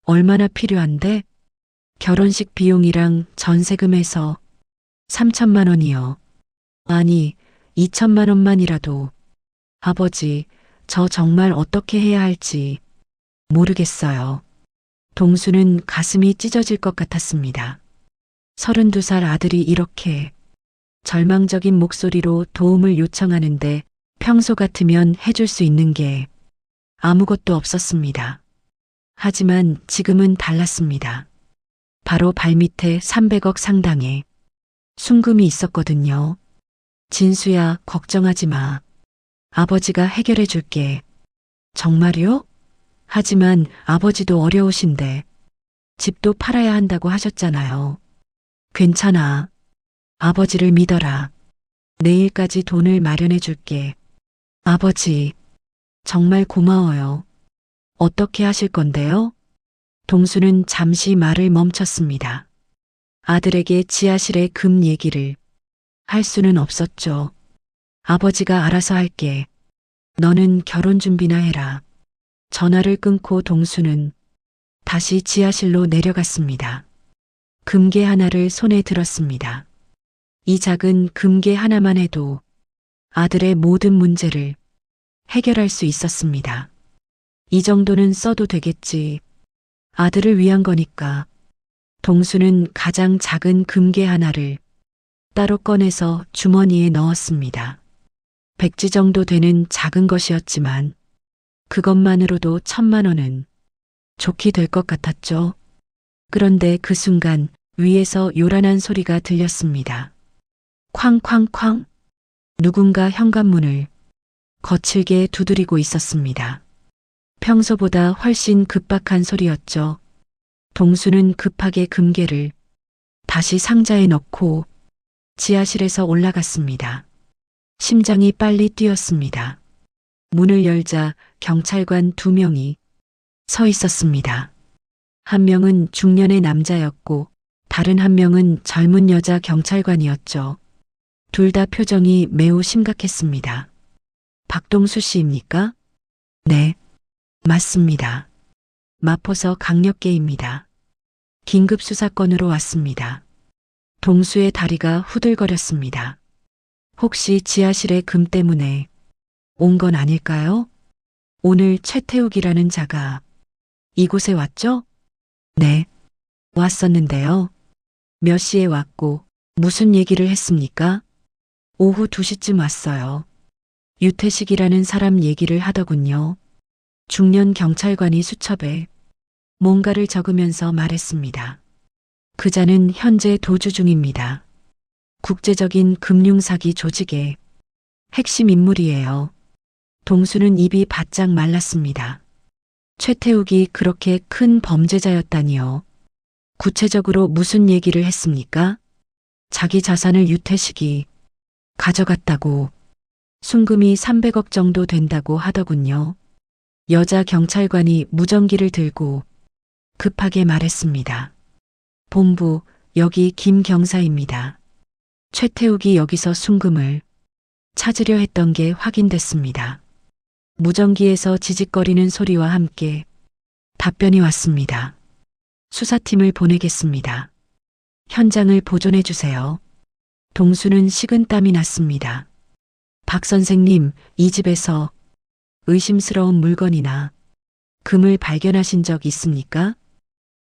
얼마나 필요한데? 결혼식 비용이랑 전세금에서 3천만 원이요. 아니, 2천만 원만이라도. 아버지, 저 정말 어떻게 해야 할지 모르겠어요. 동수는 가슴이 찢어질 것 같았습니다. 32살 아들이 이렇게 절망적인 목소리로 도움을 요청하는데 평소 같으면 해줄 수 있는 게 아무것도 없었습니다. 하지만 지금은 달랐습니다. 바로 발밑에 300억 상당의 순금이 있었거든요. 진수야, 걱정하지 마. 아버지가 해결해 줄게. 정말요? 하지만 아버지도 어려우신데 집도 팔아야 한다고 하셨잖아요. 괜찮아. 아버지를 믿어라. 내일까지 돈을 마련해 줄게. 아버지, 정말 고마워요. 어떻게 하실 건데요? 동수는 잠시 말을 멈췄습니다. 아들에게 지하실의 금 얘기를 할 수는 없었죠. 아버지가 알아서 할게. 너는 결혼 준비나 해라. 전화를 끊고 동수는 다시 지하실로 내려갔습니다. 금괴 하나를 손에 들었습니다. 이 작은 금괴 하나만 해도 아들의 모든 문제를 해결할 수 있었습니다. 이 정도는 써도 되겠지. 아들을 위한 거니까. 동수는 가장 작은 금괴 하나를 따로 꺼내서 주머니에 넣었습니다. 백지 정도 되는 작은 것이었지만 그것만으로도 1,000만 원은 좋게 될 것 같았죠. 그런데 그 순간 위에서 요란한 소리가 들렸습니다. 쾅쾅쾅. 누군가 현관문을 거칠게 두드리고 있었습니다. 평소보다 훨씬 급박한 소리였죠. 동수는 급하게 금괴를 다시 상자에 넣고 지하실에서 올라갔습니다. 심장이 빨리 뛰었습니다. 문을 열자 경찰관 2명이 서 있었습니다. 한 명은 중년의 남자였고 다른 한 명은 젊은 여자 경찰관이었죠. 둘 다 표정이 매우 심각했습니다. 박동수 씨입니까? 네, 맞습니다. 마포서 강력계입니다. 긴급 수사건으로 왔습니다. 동수의 다리가 후들거렸습니다. 혹시 지하실의 금 때문에 온 건 아닐까요? 오늘 최태욱이라는 자가 이곳에 왔죠? 네, 왔었는데요. 몇 시에 왔고 무슨 얘기를 했습니까? 오후 2시쯤 왔어요. 유태식이라는 사람 얘기를 하더군요. 중년 경찰관이 수첩에 뭔가를 적으면서 말했습니다. 그자는 현재 도주 중입니다. 국제적인 금융사기 조직의 핵심 인물이에요. 동수는 입이 바짝 말랐습니다. 최태욱이 그렇게 큰 범죄자였다니요. 구체적으로 무슨 얘기를 했습니까? 자기 자산을 유태식이 가져갔다고, 순금이 300억 정도 된다고 하더군요. 여자 경찰관이 무전기를 들고 급하게 말했습니다. 본부, 여기 김 경사입니다. 최태욱이 여기서 순금을 찾으려 했던 게 확인됐습니다. 무전기에서 지직거리는 소리와 함께 답변이 왔습니다. 수사팀을 보내겠습니다. 현장을 보존해 주세요. 동수는 식은땀이 났습니다. 박 선생님, 이 집에서 의심스러운 물건이나 금을 발견하신 적 있습니까?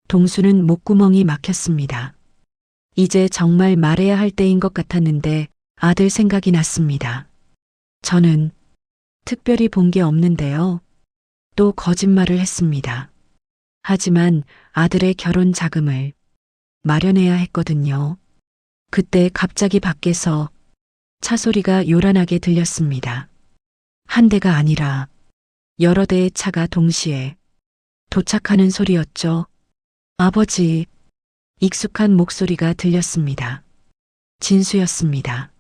동수는 목구멍이 막혔습니다. 이제 정말 말해야 할 때인 것 같았는데 아들 생각이 났습니다. 저는 특별히 본 게 없는데요. 또 거짓말을 했습니다. 하지만 아들의 결혼 자금을 마련해야 했거든요. 그때 갑자기 밖에서 차 소리가 요란하게 들렸습니다. 한 대가 아니라 여러 대의 차가 동시에 도착하는 소리였죠. 아버지, 익숙한 목소리가 들렸습니다. 진수였습니다.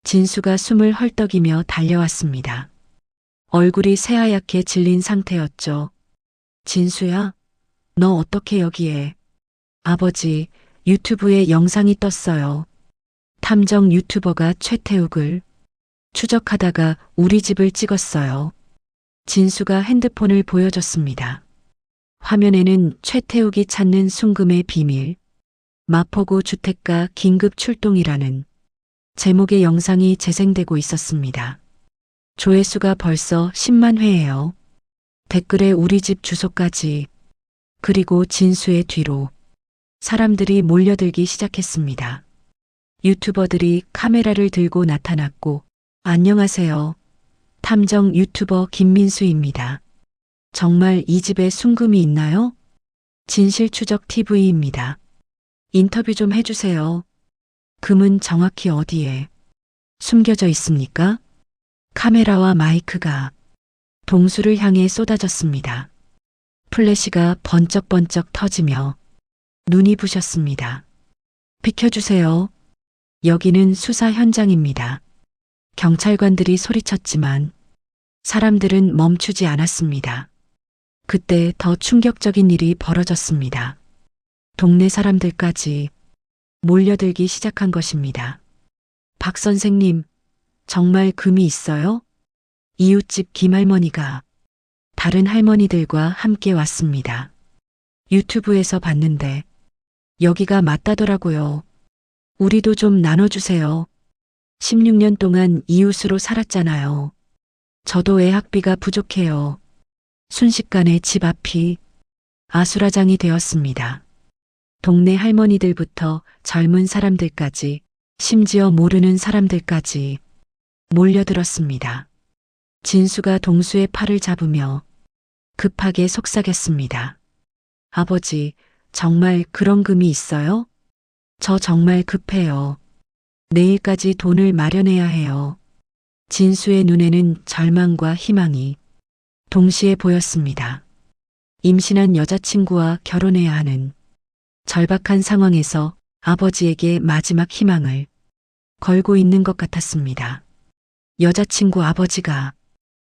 진수가 숨을 헐떡이며 달려왔습니다. 얼굴이 새하얗게 질린 상태였죠. 진수야, 너 어떻게 여기에? 아버지, 유튜브에 영상이 떴어요. 탐정 유튜버가 최태욱을 추적하다가 우리 집을 찍었어요. 진수가 핸드폰을 보여줬습니다. 화면에는 최태욱이 찾는 순금의 비밀, 마포구 주택가 긴급 출동이라는 제목의 영상이 재생되고 있었습니다. 조회수가 벌써 10만 회예요. 댓글에 우리 집 주소까지, 그리고 진수의 뒤로 사람들이 몰려들기 시작했습니다. 유튜버들이 카메라를 들고 나타났고, 안녕하세요. 탐정 유튜버 김민수입니다. 정말 이 집에 순금이 있나요? 진실추적 TV입니다. 인터뷰 좀 해주세요. 금은 정확히 어디에 숨겨져 있습니까? 카메라와 마이크가 동수를 향해 쏟아졌습니다. 플래시가 번쩍번쩍 터지며 눈이 부셨습니다. 비켜주세요. 여기는 수사 현장입니다. 경찰관들이 소리쳤지만 사람들은 멈추지 않았습니다. 그때 더 충격적인 일이 벌어졌습니다. 동네 사람들까지 몰려들기 시작한 것입니다. 박 선생님, 정말 금이 있어요? 이웃집 김할머니가 다른 할머니들과 함께 왔습니다. 유튜브에서 봤는데 여기가 맞다더라고요. 우리도 좀 나눠주세요. 16년 동안 이웃으로 살았잖아요. 저도 애학비가 부족해요. 순식간에 집 앞이 아수라장이 되었습니다. 동네 할머니들부터 젊은 사람들까지, 심지어 모르는 사람들까지 몰려들었습니다. 진수가 동수의 팔을 잡으며 급하게 속삭였습니다. 아버지, 정말 그런 금이 있어요? 저 정말 급해요. 내일까지 돈을 마련해야 해요. 진수의 눈에는 절망과 희망이 동시에 보였습니다. 임신한 여자친구와 결혼해야 하는 절박한 상황에서 아버지에게 마지막 희망을 걸고 있는 것 같았습니다. 여자친구 아버지가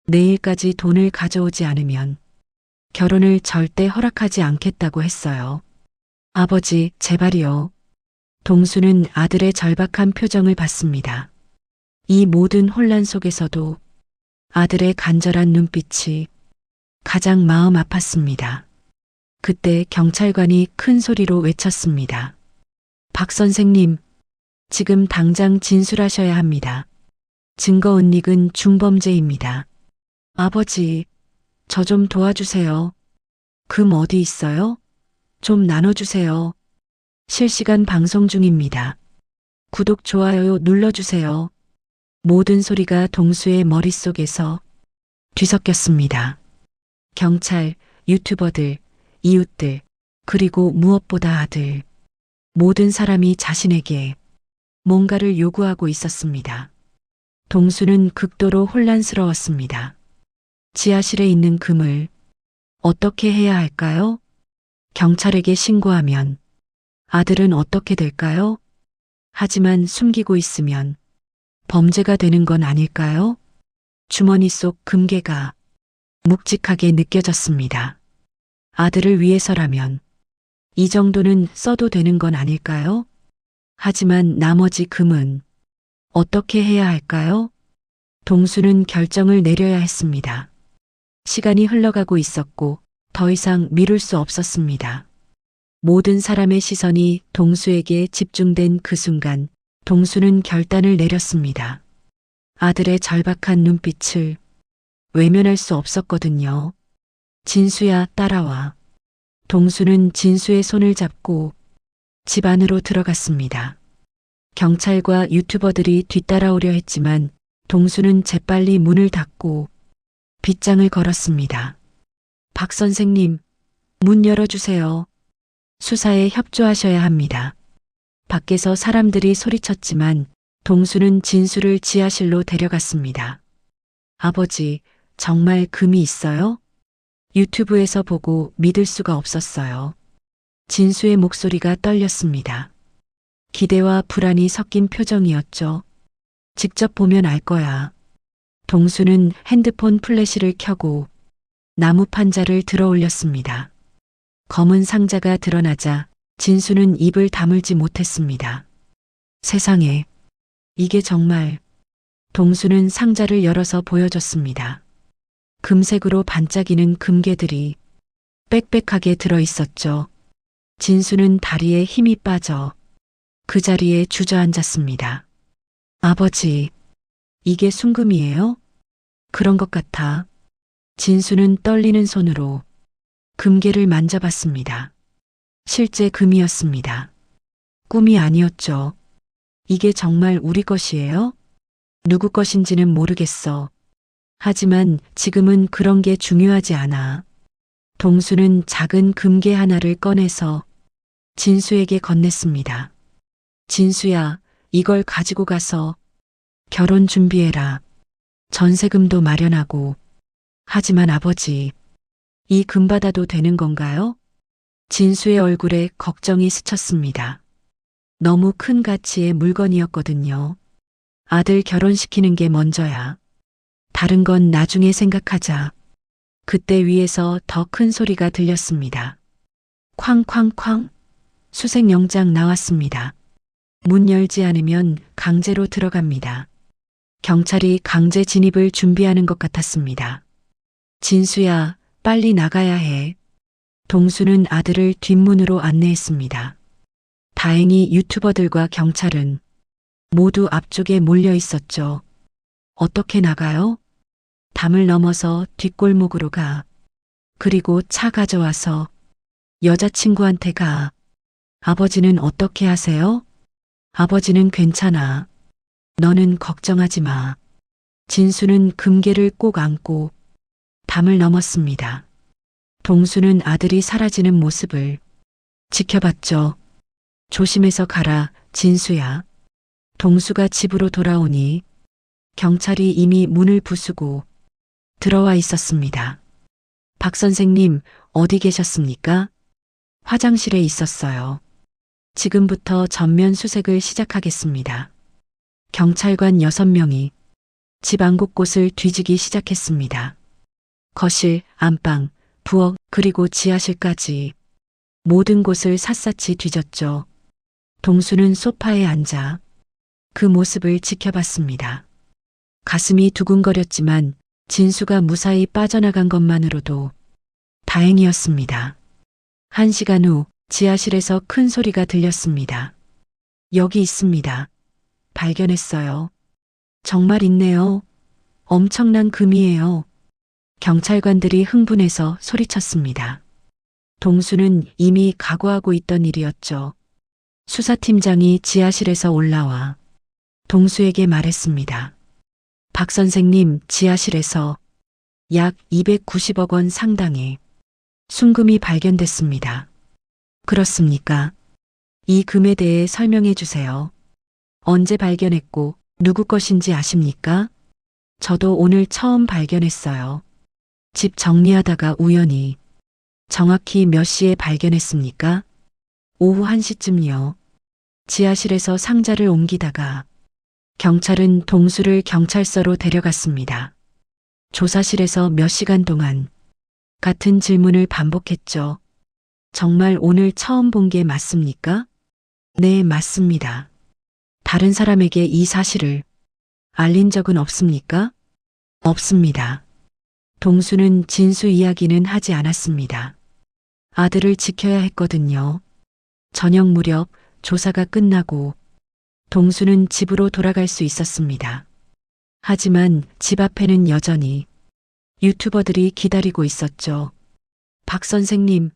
내일까지 돈을 가져오지 않으면 결혼을 절대 허락하지 않겠다고 했어요. 아버지, 제발이요. 동수는 아들의 절박한 표정을 봤습니다. 이 모든 혼란 속에서도 아들의 간절한 눈빛이 가장 마음 아팠습니다. 그때 경찰관이 큰 소리로 외쳤습니다. 박 선생님, 지금 당장 진술하셔야 합니다. 증거 은닉은 중범죄입니다. 아버지, 저 좀 도와주세요. 금 어디 있어요? 좀 나눠주세요. 실시간 방송 중입니다. 구독, 좋아요 눌러주세요. 모든 소리가 동수의 머릿속에서 뒤섞였습니다. 경찰, 유튜버들, 이웃들, 그리고 무엇보다 아들. 모든 사람이 자신에게 뭔가를 요구하고 있었습니다. 동수는 극도로 혼란스러웠습니다. 지하실에 있는 금을 어떻게 해야 할까요? 경찰에게 신고하면 아들은 어떻게 될까요? 하지만 숨기고 있으면 범죄가 되는 건 아닐까요? 주머니 속 금괴가 묵직하게 느껴졌습니다. 아들을 위해서라면 이 정도는 써도 되는 건 아닐까요? 하지만 나머지 금은 어떻게 해야 할까요? 동수는 결정을 내려야 했습니다. 시간이 흘러가고 있었고 더 이상 미룰 수 없었습니다. 모든 사람의 시선이 동수에게 집중된 그 순간 동수는 결단을 내렸습니다. 아들의 절박한 눈빛을 외면할 수 없었거든요. 진수야, 따라와. 동수는 진수의 손을 잡고 집 안으로 들어갔습니다. 경찰과 유튜버들이 뒤따라오려 했지만 동수는 재빨리 문을 닫고 빗장을 걸었습니다. 박 선생님, 문 열어주세요. 수사에 협조하셔야 합니다. 밖에서 사람들이 소리쳤지만 동수는 진수를 지하실로 데려갔습니다. 아버지, 정말 금이 있어요? 유튜브에서 보고 믿을 수가 없었어요. 진수의 목소리가 떨렸습니다. 기대와 불안이 섞인 표정이었죠. 직접 보면 알 거야. 동수는 핸드폰 플래시를 켜고 나무 판자를 들어 올렸습니다. 검은 상자가 드러나자 진수는 입을 다물지 못했습니다. 세상에, 이게 정말. 동수는 상자를 열어서 보여줬습니다. 금색으로 반짝이는 금괴들이 빽빽하게 들어 있었죠. 진수는 다리에 힘이 빠져 그 자리에 주저앉았습니다. 아버지, 이게 순금이에요? 그런 것 같아. 진수는 떨리는 손으로 금괴를 만져봤습니다. 실제 금이었습니다. 꿈이 아니었죠. 이게 정말 우리 것이에요? 누구 것인지는 모르겠어. 하지만 지금은 그런 게 중요하지 않아. 동수는 작은 금괴 하나를 꺼내서 진수에게 건넸습니다. 진수야, 이걸 가지고 가서 결혼 준비해라. 전세금도 마련하고. 하지만 아버지, 이 금 받아도 되는 건가요? 진수의 얼굴에 걱정이 스쳤습니다. 너무 큰 가치의 물건이었거든요. 아들 결혼시키는 게 먼저야. 다른 건 나중에 생각하자. 그때 위에서 더 큰 소리가 들렸습니다. 쾅쾅쾅. 수색영장 나왔습니다. 문 열지 않으면 강제로 들어갑니다. 경찰이 강제 진입을 준비하는 것 같았습니다. 진수야, 빨리 나가야 해. 동수는 아들을 뒷문으로 안내했습니다. 다행히 유튜버들과 경찰은 모두 앞쪽에 몰려 있었죠. 어떻게 나가요? 담을 넘어서 뒷골목으로 가. 그리고 차 가져와서 여자친구한테 가. 아버지는 어떻게 하세요? 아버지는 괜찮아. 너는 걱정하지 마. 진수는 금괴를 꼭 안고 담을 넘었습니다. 동수는 아들이 사라지는 모습을 지켜봤죠. 조심해서 가라, 진수야. 동수가 집으로 돌아오니 경찰이 이미 문을 부수고 들어와 있었습니다. 박 선생님, 어디 계셨습니까? 화장실에 있었어요. 지금부터 전면 수색을 시작하겠습니다. 경찰관 6명이 집 안 곳곳을 뒤지기 시작했습니다. 거실, 안방, 부엌, 그리고 지하실까지 모든 곳을 샅샅이 뒤졌죠. 동수는 소파에 앉아 그 모습을 지켜봤습니다. 가슴이 두근거렸지만 진수가 무사히 빠져나간 것만으로도 다행이었습니다. 1시간 후 지하실에서 큰 소리가 들렸습니다. 여기 있습니다. 발견했어요. 정말 있네요. 엄청난 금이에요. 경찰관들이 흥분해서 소리쳤습니다. 동수는 이미 각오하고 있던 일이었죠. 수사팀장이 지하실에서 올라와 동수에게 말했습니다. 박 선생님, 지하실에서 약 290억 원 상당의 순금이 발견됐습니다. 그렇습니까? 이 금에 대해 설명해 주세요. 언제 발견했고 누구 것인지 아십니까? 저도 오늘 처음 발견했어요. 집 정리하다가 우연히. 정확히 몇 시에 발견했습니까? 오후 1시쯤요. 지하실에서 상자를 옮기다가 경찰은 동수를 경찰서로 데려갔습니다. 조사실에서 몇 시간 동안 같은 질문을 반복했죠. 정말 오늘 처음 본 게 맞습니까? 네, 맞습니다. 다른 사람에게 이 사실을 알린 적은 없습니까? 없습니다. 동수는 진수 이야기는 하지 않았습니다. 아들을 지켜야 했거든요. 저녁 무렵 조사가 끝나고 동수는 집으로 돌아갈 수 있었습니다. 하지만 집 앞에는 여전히 유튜버들이 기다리고 있었죠. 박 선생님,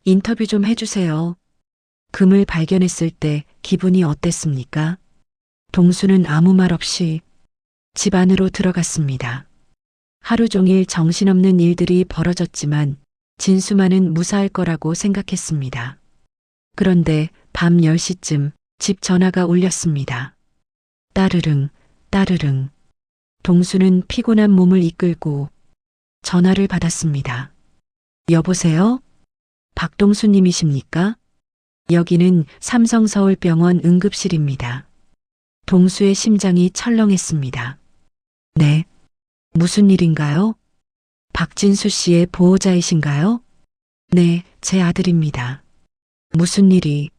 인터뷰 좀 해주세요. 금을 발견했을 때 기분이 어땠습니까? 동수는 아무 말 없이 집 안으로 들어갔습니다. 하루 종일 정신없는 일들이 벌어졌지만 진수만은 무사할 거라고 생각했습니다. 그런데 밤 10시쯤 집 전화가 울렸습니다. 따르릉, 따르릉. 동수는 피곤한 몸을 이끌고 전화를 받았습니다. 여보세요? 박동수님이십니까? 여기는 삼성서울병원 응급실입니다. 동수의 심장이 철렁했습니다. 네. 무슨 일인가요? 박진수 씨의 보호자이신가요? 네, 제 아들입니다. 무슨 일이?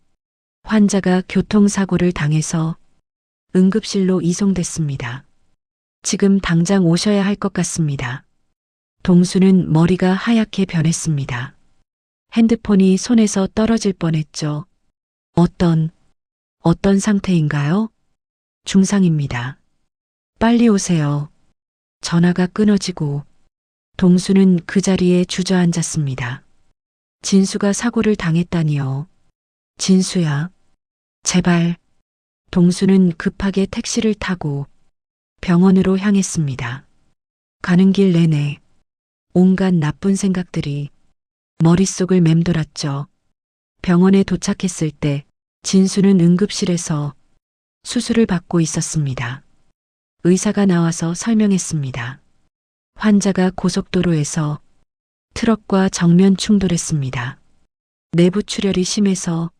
환자가 교통사고를 당해서 응급실로 이송됐습니다. 지금 당장 오셔야 할 것 같습니다. 동수는 머리가 하얗게 변했습니다. 핸드폰이 손에서 떨어질 뻔했죠. 어떤 상태인가요? 중상입니다. 빨리 오세요. 전화가 끊어지고 동수는 그 자리에 주저앉았습니다. 진수가 사고를 당했다니요. 진수야, 제발. 동수는 급하게 택시를 타고 병원으로 향했습니다. 가는 길 내내 온갖 나쁜 생각들이 머릿속을 맴돌았죠. 병원에 도착했을 때 진수는 응급실에서 수술을 받고 있었습니다. 의사가 나와서 설명했습니다. 환자가 고속도로에서 트럭과 정면 충돌했습니다. 내부 출혈이 심해서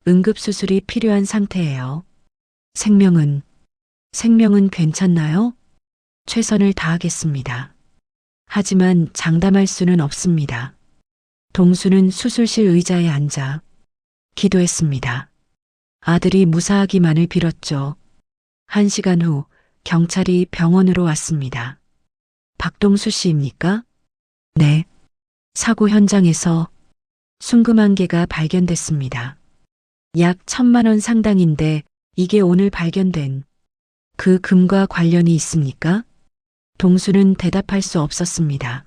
응급수술이 필요한 상태예요. 생명은 괜찮나요? 최선을 다하겠습니다. 하지만 장담할 수는 없습니다. 동수는 수술실 의자에 앉아 기도했습니다. 아들이 무사하기만을 빌었죠. 1시간 후 경찰이 병원으로 왔습니다. 박동수 씨입니까? 네. 사고 현장에서 순금 1개가 발견됐습니다. 약 1,000만 원 상당인데 이게 오늘 발견된 그 금과 관련이 있습니까? 동수는 대답할 수 없었습니다.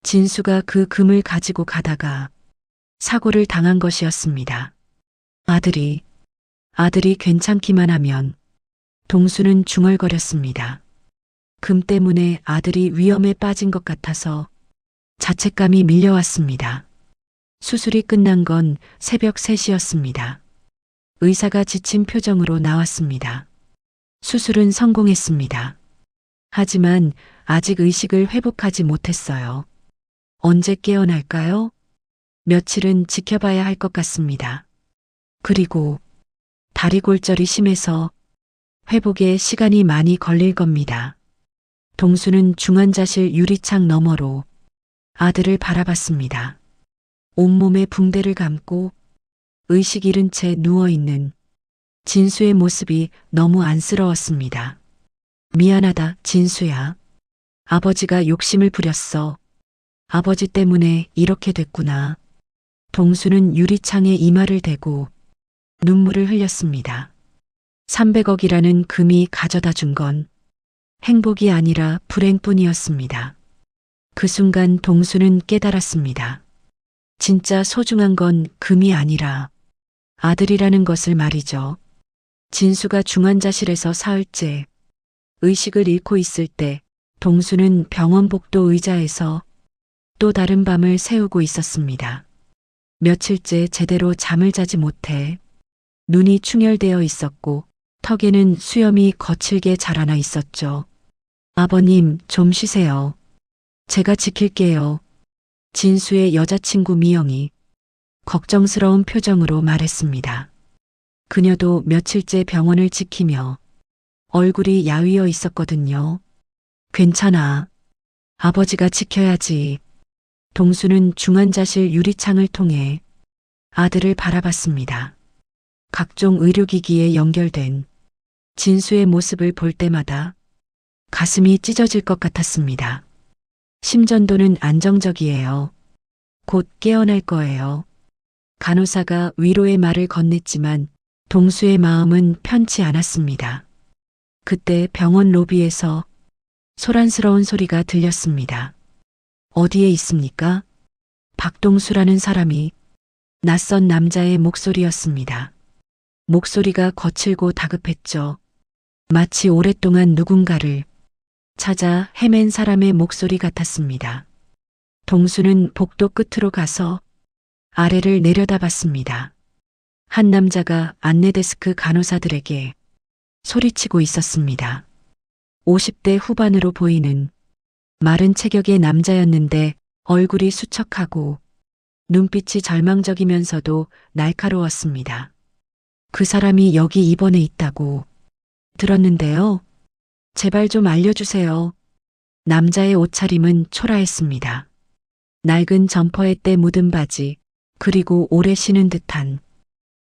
진수가 그 금을 가지고 가다가 사고를 당한 것이었습니다. 아들이 괜찮기만 하면 동수는 중얼거렸습니다. 금 때문에 아들이 위험에 빠진 것 같아서 자책감이 밀려왔습니다. 수술이 끝난 건 새벽 3시였습니다. 의사가 지친 표정으로 나왔습니다. 수술은 성공했습니다. 하지만 아직 의식을 회복하지 못했어요. 언제 깨어날까요? 며칠은 지켜봐야 할 것 같습니다. 그리고 다리 골절이 심해서 회복에 시간이 많이 걸릴 겁니다. 동수는 중환자실 유리창 너머로 아들을 바라봤습니다. 온몸에 붕대를 감고 의식 잃은 채 누워있는 진수의 모습이 너무 안쓰러웠습니다. 미안하다, 진수야. 아버지가 욕심을 부렸어. 아버지 때문에 이렇게 됐구나. 동수는 유리창에 이마를 대고 눈물을 흘렸습니다. 300억이라는 금이 가져다 준 건 행복이 아니라 불행뿐이었습니다. 그 순간 동수는 깨달았습니다. 진짜 소중한 건 금이 아니라 아들이라는 것을 말이죠. 진수가 중환자실에서 사흘째 의식을 잃고 있을 때 동수는 병원 복도 의자에서 또 다른 밤을 새우고 있었습니다. 며칠째 제대로 잠을 자지 못해 눈이 충혈되어 있었고 턱에는 수염이 거칠게 자라나 있었죠. 아버님, 좀 쉬세요. 제가 지킬게요. 진수의 여자친구 미영이 걱정스러운 표정으로 말했습니다. 그녀도 며칠째 병원을 지키며 얼굴이 야위어 있었거든요. 괜찮아. 아버지가 지켜야지. 동수는 중환자실 유리창을 통해 아들을 바라봤습니다. 각종 의료기기에 연결된 진수의 모습을 볼 때마다 가슴이 찢어질 것 같았습니다. 심전도는 안정적이에요. 곧 깨어날 거예요. 간호사가 위로의 말을 건넸지만 동수의 마음은 편치 않았습니다. 그때 병원 로비에서 소란스러운 소리가 들렸습니다. 어디에 있습니까? 박동수라는 사람이 낯선 남자의 목소리였습니다. 목소리가 거칠고 다급했죠. 마치 오랫동안 누군가를 찾아 헤맨 사람의 목소리 같았습니다. 동수는 복도 끝으로 가서 아래를 내려다봤습니다. 한 남자가 안내데스크 간호사들에게 소리치고 있었습니다. 50대 후반으로 보이는 마른 체격의 남자였는데 얼굴이 수척하고 눈빛이 절망적이면서도 날카로웠습니다. 그 사람이 여기 입원해 있다고 들었는데요. 제발 좀 알려주세요. 남자의 옷차림은 초라했습니다. 낡은 점퍼에 때 묻은 바지, 그리고 오래 신은 듯한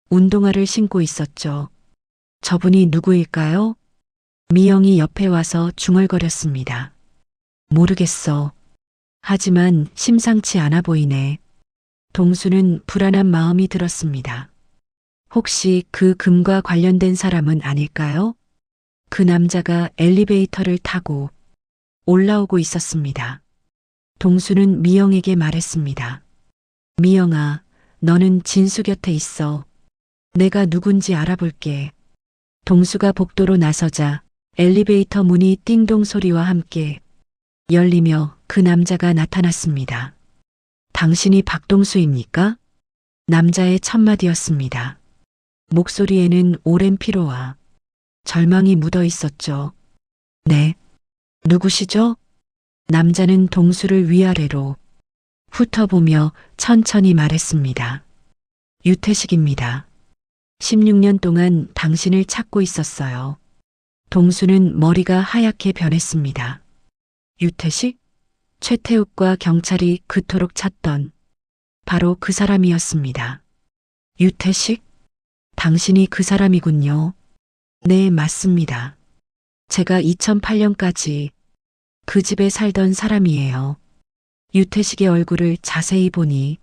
운동화를 신고 있었죠. 저분이 누구일까요? 미영이 옆에 와서 중얼거렸습니다. 모르겠어. 하지만 심상치 않아 보이네. 동수는 불안한 마음이 들었습니다. 혹시 그 금과 관련된 사람은 아닐까요? 그 남자가 엘리베이터를 타고 올라오고 있었습니다. 동수는 미영에게 말했습니다. 미영아, 너는 진수 곁에 있어. 내가 누군지 알아볼게. 동수가 복도로 나서자 엘리베이터 문이 띵동 소리와 함께 열리며 그 남자가 나타났습니다. 당신이 박동수입니까? 남자의 첫마디였습니다. 목소리에는 오랜 피로와 절망이 묻어 있었죠. 네. 누구시죠? 남자는 동수를 위아래로 훑어보며 천천히 말했습니다. 유태식입니다. 16년 동안 당신을 찾고 있었어요. 동수는 머리가 하얗게 변했습니다. 유태식? 최태욱과 경찰이 그토록 찾던 바로 그 사람이었습니다. 유태식? 당신이 그 사람이군요. 네, 맞습니다. 제가 2008년까지 그 집에 살던 사람이에요. 유태식의 얼굴을 자세히 보니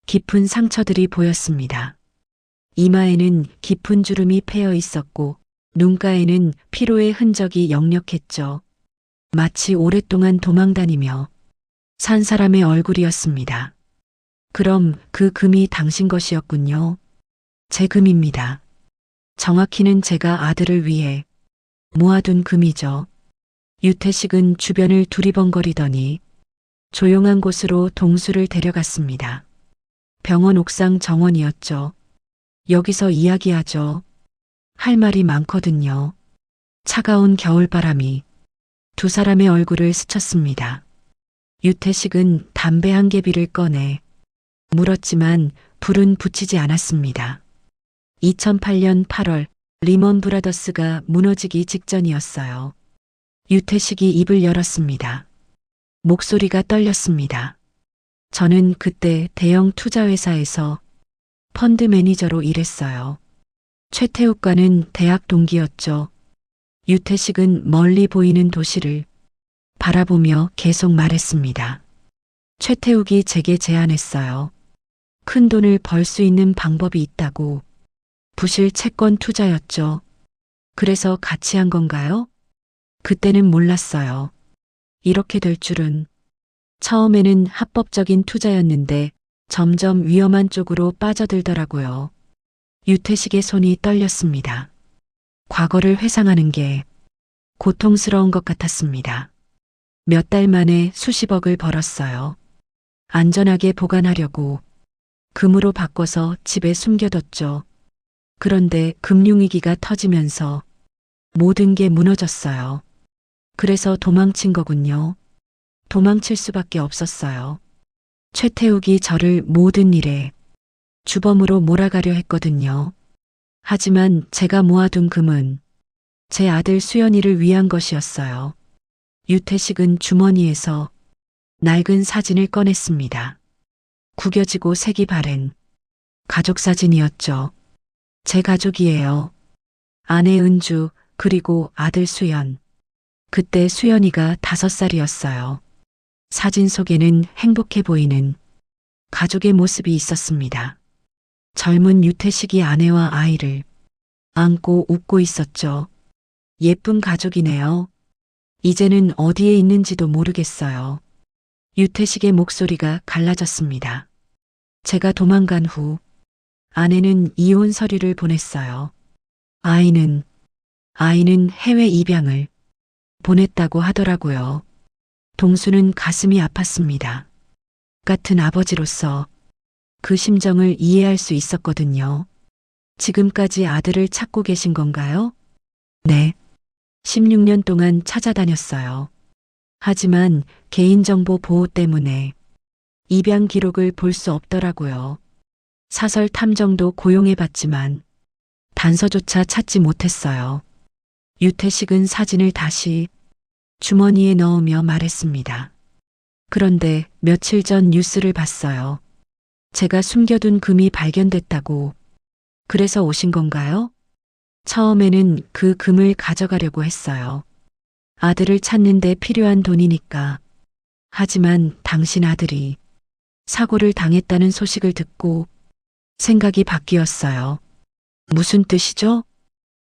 깊은 상처들이 보였습니다. 이마에는 깊은 주름이 패여 있었고 눈가에는 피로의 흔적이 역력했죠. 마치 오랫동안 도망다니며 산 사람의 얼굴이었습니다. 그럼 그 금이 당신 것이었군요. 제 금입니다. 정확히는 제가 아들을 위해 모아둔 금이죠. 유태식은 주변을 두리번거리더니 조용한 곳으로 동수를 데려갔습니다. 병원 옥상 정원이었죠. 여기서 이야기하죠. 할 말이 많거든요. 차가운 겨울바람이 두 사람의 얼굴을 스쳤습니다. 유태식은 담배 한 개비를 꺼내 물었지만 불은 붙이지 않았습니다. 2008년 8월 리먼 브라더스가 무너지기 직전이었어요. 유태식이 입을 열었습니다. 목소리가 떨렸습니다. 저는 그때 대형 투자회사에서 펀드 매니저로 일했어요. 최태욱과는 대학 동기였죠. 유태식은 멀리 보이는 도시를 바라보며 계속 말했습니다. 최태욱이 제게 제안했어요. 큰 돈을 벌 수 있는 방법이 있다고. 부실 채권 투자였죠. 그래서 같이 한 건가요? 그때는 몰랐어요. 이렇게 될 줄은. 처음에는 합법적인 투자였는데 점점 위험한 쪽으로 빠져들더라고요. 유태식의 손이 떨렸습니다. 과거를 회상하는 게 고통스러운 것 같았습니다. 몇 달 만에 수십억을 벌었어요. 안전하게 보관하려고 금으로 바꿔서 집에 숨겨뒀죠. 그런데 금융위기가 터지면서 모든 게 무너졌어요. 그래서 도망친 거군요. 도망칠 수밖에 없었어요. 최태욱이 저를 모든 일에 주범으로 몰아가려 했거든요. 하지만 제가 모아둔 금은 제 아들 수연이를 위한 것이었어요. 유태식은 주머니에서 낡은 사진을 꺼냈습니다. 구겨지고 색이 바랜 가족 사진이었죠. 제 가족이에요. 아내 은주 그리고 아들 수연. 그때 수연이가 5살이었어요. 사진 속에는 행복해 보이는 가족의 모습이 있었습니다. 젊은 유태식이 아내와 아이를 안고 웃고 있었죠. 예쁜 가족이네요. 이제는 어디에 있는지도 모르겠어요. 유태식의 목소리가 갈라졌습니다. 제가 도망간 후 아내는 이혼 서류를 보냈어요. 아이는 해외 입양을 보냈다고 하더라고요. 동수는 가슴이 아팠습니다. 같은 아버지로서 그 심정을 이해할 수 있었거든요. 지금까지 아들을 찾고 계신 건가요? 네. 16년 동안 찾아다녔어요. 하지만 개인정보 보호 때문에 입양 기록을 볼 수 없더라고요. 사설 탐정도 고용해봤지만 단서조차 찾지 못했어요. 유태식은 사진을 다시 주머니에 넣으며 말했습니다. 그런데 며칠 전 뉴스를 봤어요. 제가 숨겨둔 금이 발견됐다고. 그래서 오신 건가요? 처음에는 그 금을 가져가려고 했어요. 아들을 찾는데 필요한 돈이니까. 하지만 당신 아들이 사고를 당했다는 소식을 듣고 생각이 바뀌었어요. 무슨 뜻이죠?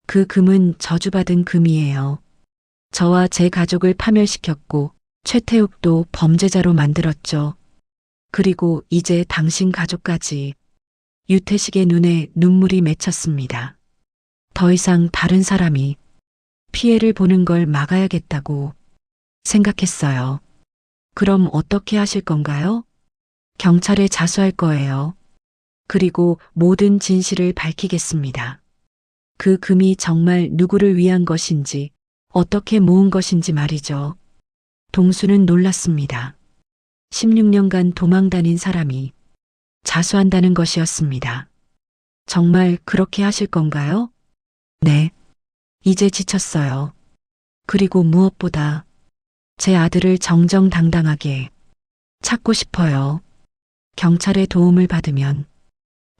그 금은 저주받은 금이에요. 저와 제 가족을 파멸시켰고 최태욱도 범죄자로 만들었죠. 그리고 이제 당신 가족까지. 유태식의 눈에 눈물이 맺혔습니다. 더 이상 다른 사람이 피해를 보는 걸 막아야겠다고 생각했어요. 그럼 어떻게 하실 건가요? 경찰에 자수할 거예요. 그리고 모든 진실을 밝히겠습니다. 그 금이 정말 누구를 위한 것인지, 어떻게 모은 것인지 말이죠. 동수는 놀랐습니다. 16년간 도망 다닌 사람이 자수한다는 것이었습니다. 정말 그렇게 하실 건가요? 네. 이제 지쳤어요. 그리고 무엇보다 제 아들을 정정당당하게 찾고 싶어요. 경찰의 도움을 받으면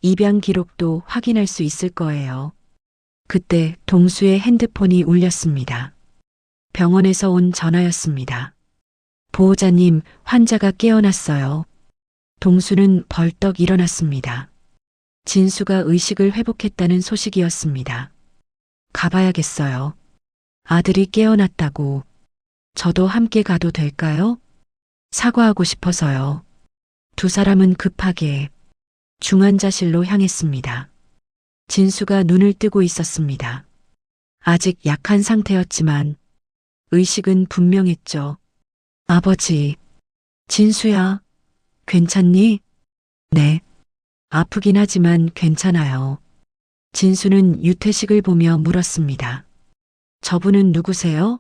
입양 기록도 확인할 수 있을 거예요. 그때 동수의 핸드폰이 울렸습니다. 병원에서 온 전화였습니다. 보호자님, 환자가 깨어났어요. 동수는 벌떡 일어났습니다. 진수가 의식을 회복했다는 소식이었습니다. 가봐야겠어요. 아들이 깨어났다고. 저도 함께 가도 될까요? 사과하고 싶어서요. 두 사람은 급하게 중환자실로 향했습니다. 진수가 눈을 뜨고 있었습니다. 아직 약한 상태였지만 의식은 분명했죠. 아버지, 진수야, 괜찮니? 네. 아프긴 하지만 괜찮아요. 진수는 유태식을 보며 물었습니다. 저분은 누구세요?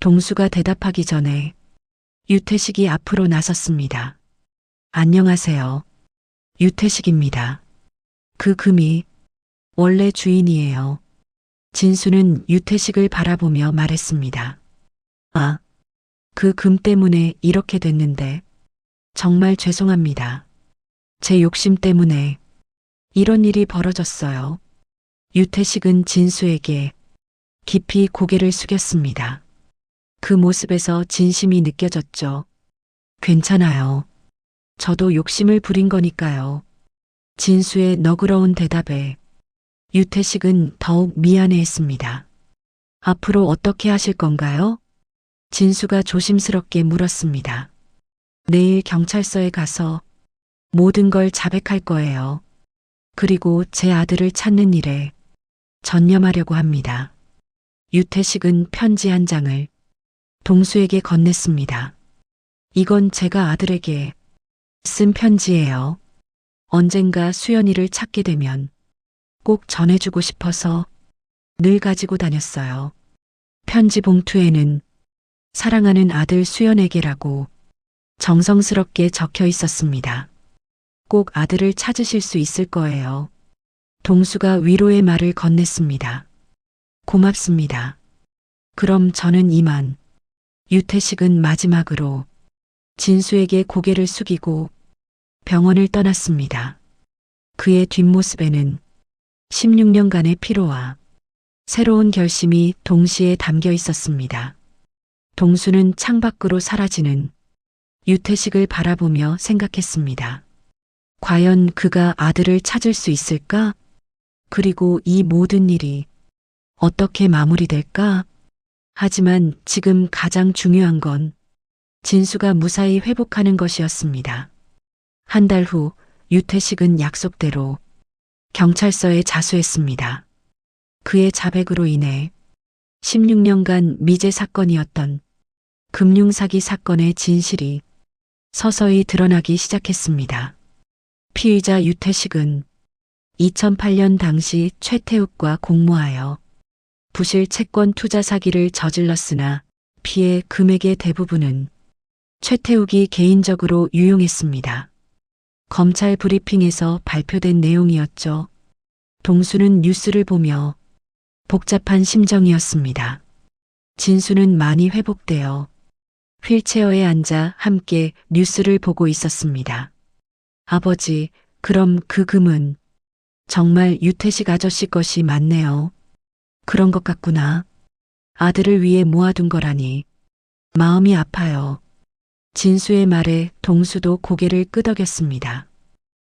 동수가 대답하기 전에 유태식이 앞으로 나섰습니다. 안녕하세요. 유태식입니다. 그 금이 원래 주인이에요. 진수는 유태식을 바라보며 말했습니다. 아, 그 금 때문에 이렇게 됐는데 정말 죄송합니다. 제 욕심 때문에 이런 일이 벌어졌어요. 유태식은 진수에게 깊이 고개를 숙였습니다. 그 모습에서 진심이 느껴졌죠. 괜찮아요. 저도 욕심을 부린 거니까요. 진수의 너그러운 대답에 유태식은 더욱 미안해했습니다. 앞으로 어떻게 하실 건가요? 진수가 조심스럽게 물었습니다. 내일 경찰서에 가서 모든 걸 자백할 거예요. 그리고 제 아들을 찾는 일에 전념하려고 합니다. 유태식은 편지 한 장을 동수에게 건넸습니다. 이건 제가 아들에게 쓴 편지예요. 언젠가 수연이를 찾게 되면 꼭 전해주고 싶어서 늘 가지고 다녔어요. 편지 봉투에는 사랑하는 아들 수연에게라고 정성스럽게 적혀 있었습니다. 꼭 아들을 찾으실 수 있을 거예요. 동수가 위로의 말을 건넸습니다. 고맙습니다. 그럼 저는 이만. 유태식은 마지막으로 진수에게 고개를 숙이고 병원을 떠났습니다. 그의 뒷모습에는 16년간의 피로와 새로운 결심이 동시에 담겨 있었습니다. 동수는 창밖으로 사라지는 유태식을 바라보며 생각했습니다. 과연 그가 아들을 찾을 수 있을까? 그리고 이 모든 일이 어떻게 마무리될까? 하지만 지금 가장 중요한 건 진수가 무사히 회복하는 것이었습니다. 한 달 후 유태식은 약속대로 경찰서에 자수했습니다. 그의 자백으로 인해 16년간 미제 사건이었던 금융사기 사건의 진실이 서서히 드러나기 시작했습니다. 피의자 유태식은 2008년 당시 최태욱과 공모하여 부실 채권 투자 사기를 저질렀으나 피해 금액의 대부분은 최태욱이 개인적으로 유용했습니다. 검찰 브리핑에서 발표된 내용이었죠. 동수는 뉴스를 보며 복잡한 심정이었습니다. 진수는 많이 회복되어 휠체어에 앉아 함께 뉴스를 보고 있었습니다. 아버지, 그럼 그 금은 정말 유태식 아저씨 것이 맞네요. 그런 것 같구나. 아들을 위해 모아둔 거라니. 마음이 아파요. 진수의 말에 동수도 고개를 끄덕였습니다.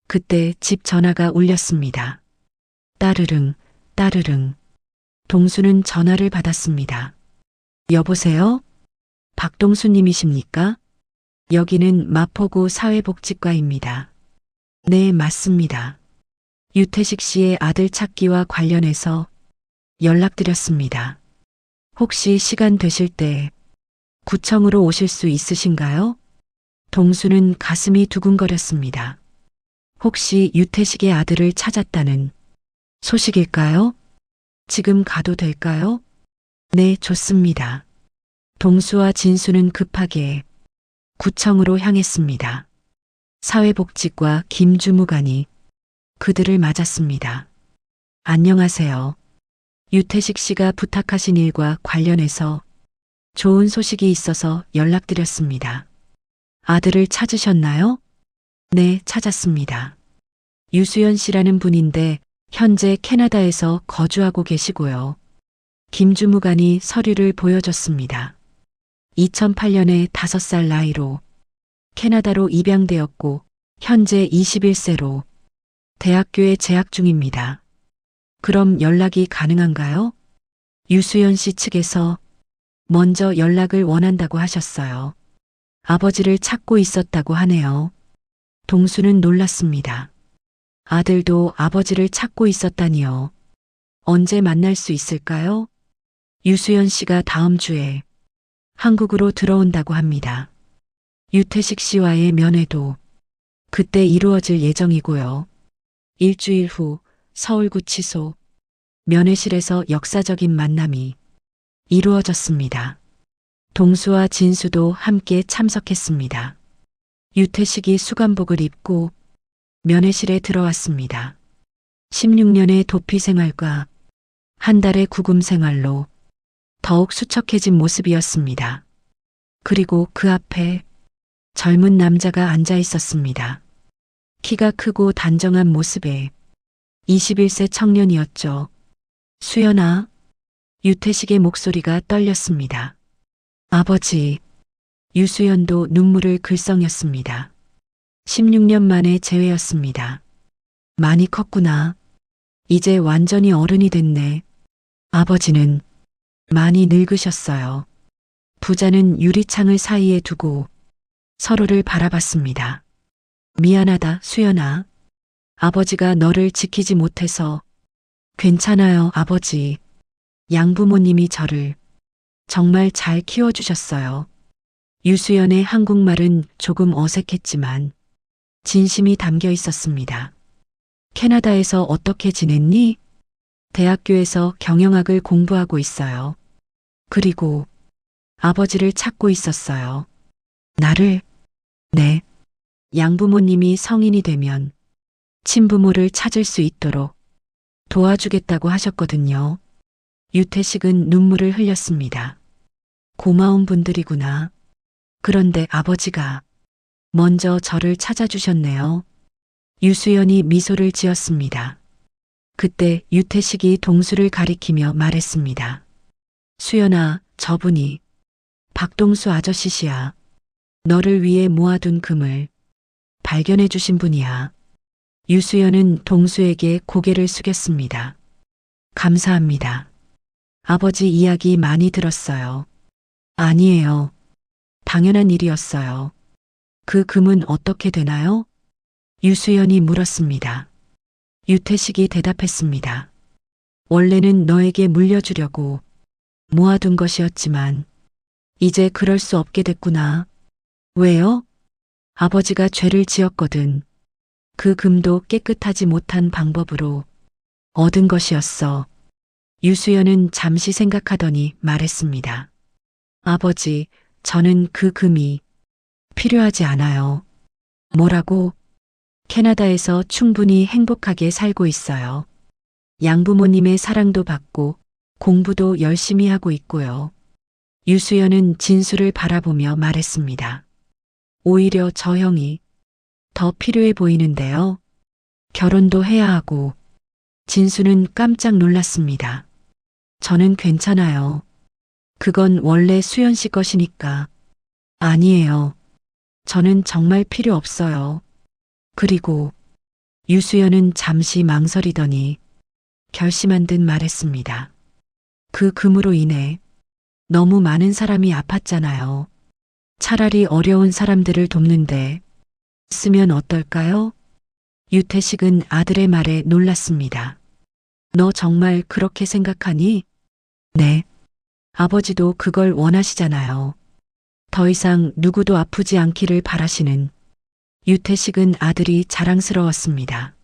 그때 집 전화가 울렸습니다. 따르릉, 따르릉. 동수는 전화를 받았습니다. 여보세요? 박동수님이십니까? 여기는 마포구 사회복지과입니다. 네, 맞습니다. 유태식 씨의 아들 찾기와 관련해서 연락드렸습니다. 혹시 시간 되실 때 구청으로 오실 수 있으신가요? 동수는 가슴이 두근거렸습니다. 혹시 유태식의 아들을 찾았다는 소식일까요? 지금 가도 될까요? 네, 좋습니다. 동수와 진수는 급하게 구청으로 향했습니다. 사회복지과 김주무관이 그들을 맞았습니다. 안녕하세요. 유태식 씨가 부탁하신 일과 관련해서 좋은 소식이 있어서 연락드렸습니다. 아들을 찾으셨나요? 네, 찾았습니다. 유수연 씨라는 분인데 현재 캐나다에서 거주하고 계시고요. 김주무관이 서류를 보여줬습니다. 2008년에 5살 나이로 캐나다로 입양되었고 현재 21세로 대학교에 재학 중입니다. 그럼 연락이 가능한가요? 유수연 씨 측에서 먼저 연락을 원한다고 하셨어요. 아버지를 찾고 있었다고 하네요. 동수는 놀랐습니다. 아들도 아버지를 찾고 있었다니요. 언제 만날 수 있을까요? 유수연 씨가 다음 주에 한국으로 들어온다고 합니다. 유태식 씨와의 면회도 그때 이루어질 예정이고요. 일주일 후 서울구치소 면회실에서 역사적인 만남이 이루어졌습니다. 동수와 진수도 함께 참석했습니다. 유태식이 수감복을 입고 면회실에 들어왔습니다. 16년의 도피 생활과 한 달의 구금 생활로 더욱 수척해진 모습이었습니다. 그리고 그 앞에 젊은 남자가 앉아 있었습니다. 키가 크고 단정한 모습에 21세 청년이었죠. 수연아, 유태식의 목소리가 떨렸습니다. 아버지, 유수연도 눈물을 글썽였습니다. 16년 만에 재회였습니다. 많이 컸구나. 이제 완전히 어른이 됐네. 아버지는 많이 늙으셨어요. 부자는 유리창을 사이에 두고 서로를 바라봤습니다. 미안하다, 수연아. 아버지가 너를 지키지 못해서. 괜찮아요, 아버지. 양부모님이 저를 정말 잘 키워주셨어요. 유수연의 한국말은 조금 어색했지만 진심이 담겨 있었습니다. 캐나다에서 어떻게 지냈니? 대학교에서 경영학을 공부하고 있어요. 그리고 아버지를 찾고 있었어요. 나를? 네. 양부모님이 성인이 되면 친부모를 찾을 수 있도록 도와주겠다고 하셨거든요. 유태식은 눈물을 흘렸습니다. 고마운 분들이구나. 그런데 아버지가 먼저 저를 찾아주셨네요. 유수연이 미소를 지었습니다. 그때 유태식이 동수를 가리키며 말했습니다. 수연아, 저분이 박동수 아저씨시야. 너를 위해 모아둔 금을 발견해 주신 분이야. 유수연은 동수에게 고개를 숙였습니다. 감사합니다. 아버지 이야기 많이 들었어요. 아니에요. 당연한 일이었어요. 그 금은 어떻게 되나요? 유수연이 물었습니다. 유태식이 대답했습니다. 원래는 너에게 물려주려고 모아둔 것이었지만 이제 그럴 수 없게 됐구나. 왜요? 아버지가 죄를 지었거든. 그 금도 깨끗하지 못한 방법으로 얻은 것이었어. 유수연은 잠시 생각하더니 말했습니다. 아버지, 저는 그 금이 필요하지 않아요. 뭐라고? 캐나다에서 충분히 행복하게 살고 있어요. 양부모님의 사랑도 받고 공부도 열심히 하고 있고요. 유수연은 진수를 바라보며 말했습니다. 오히려 저 형이 더 필요해 보이는데요. 결혼도 해야 하고. 진수는 깜짝 놀랐습니다. 저는 괜찮아요. 그건 원래 수연 씨 것이니까. 아니에요. 저는 정말 필요 없어요. 그리고 유수연은 잠시 망설이더니 결심한 듯 말했습니다. 그 금으로 인해 너무 많은 사람이 아팠잖아요. 차라리 어려운 사람들을 돕는데 쓰면 어떨까요? 유태식은 아들의 말에 놀랐습니다. 너 정말 그렇게 생각하니? 네. 아버지도 그걸 원하시잖아요. 더 이상 누구도 아프지 않기를 바라시는 유태식은 아들이 자랑스러웠습니다.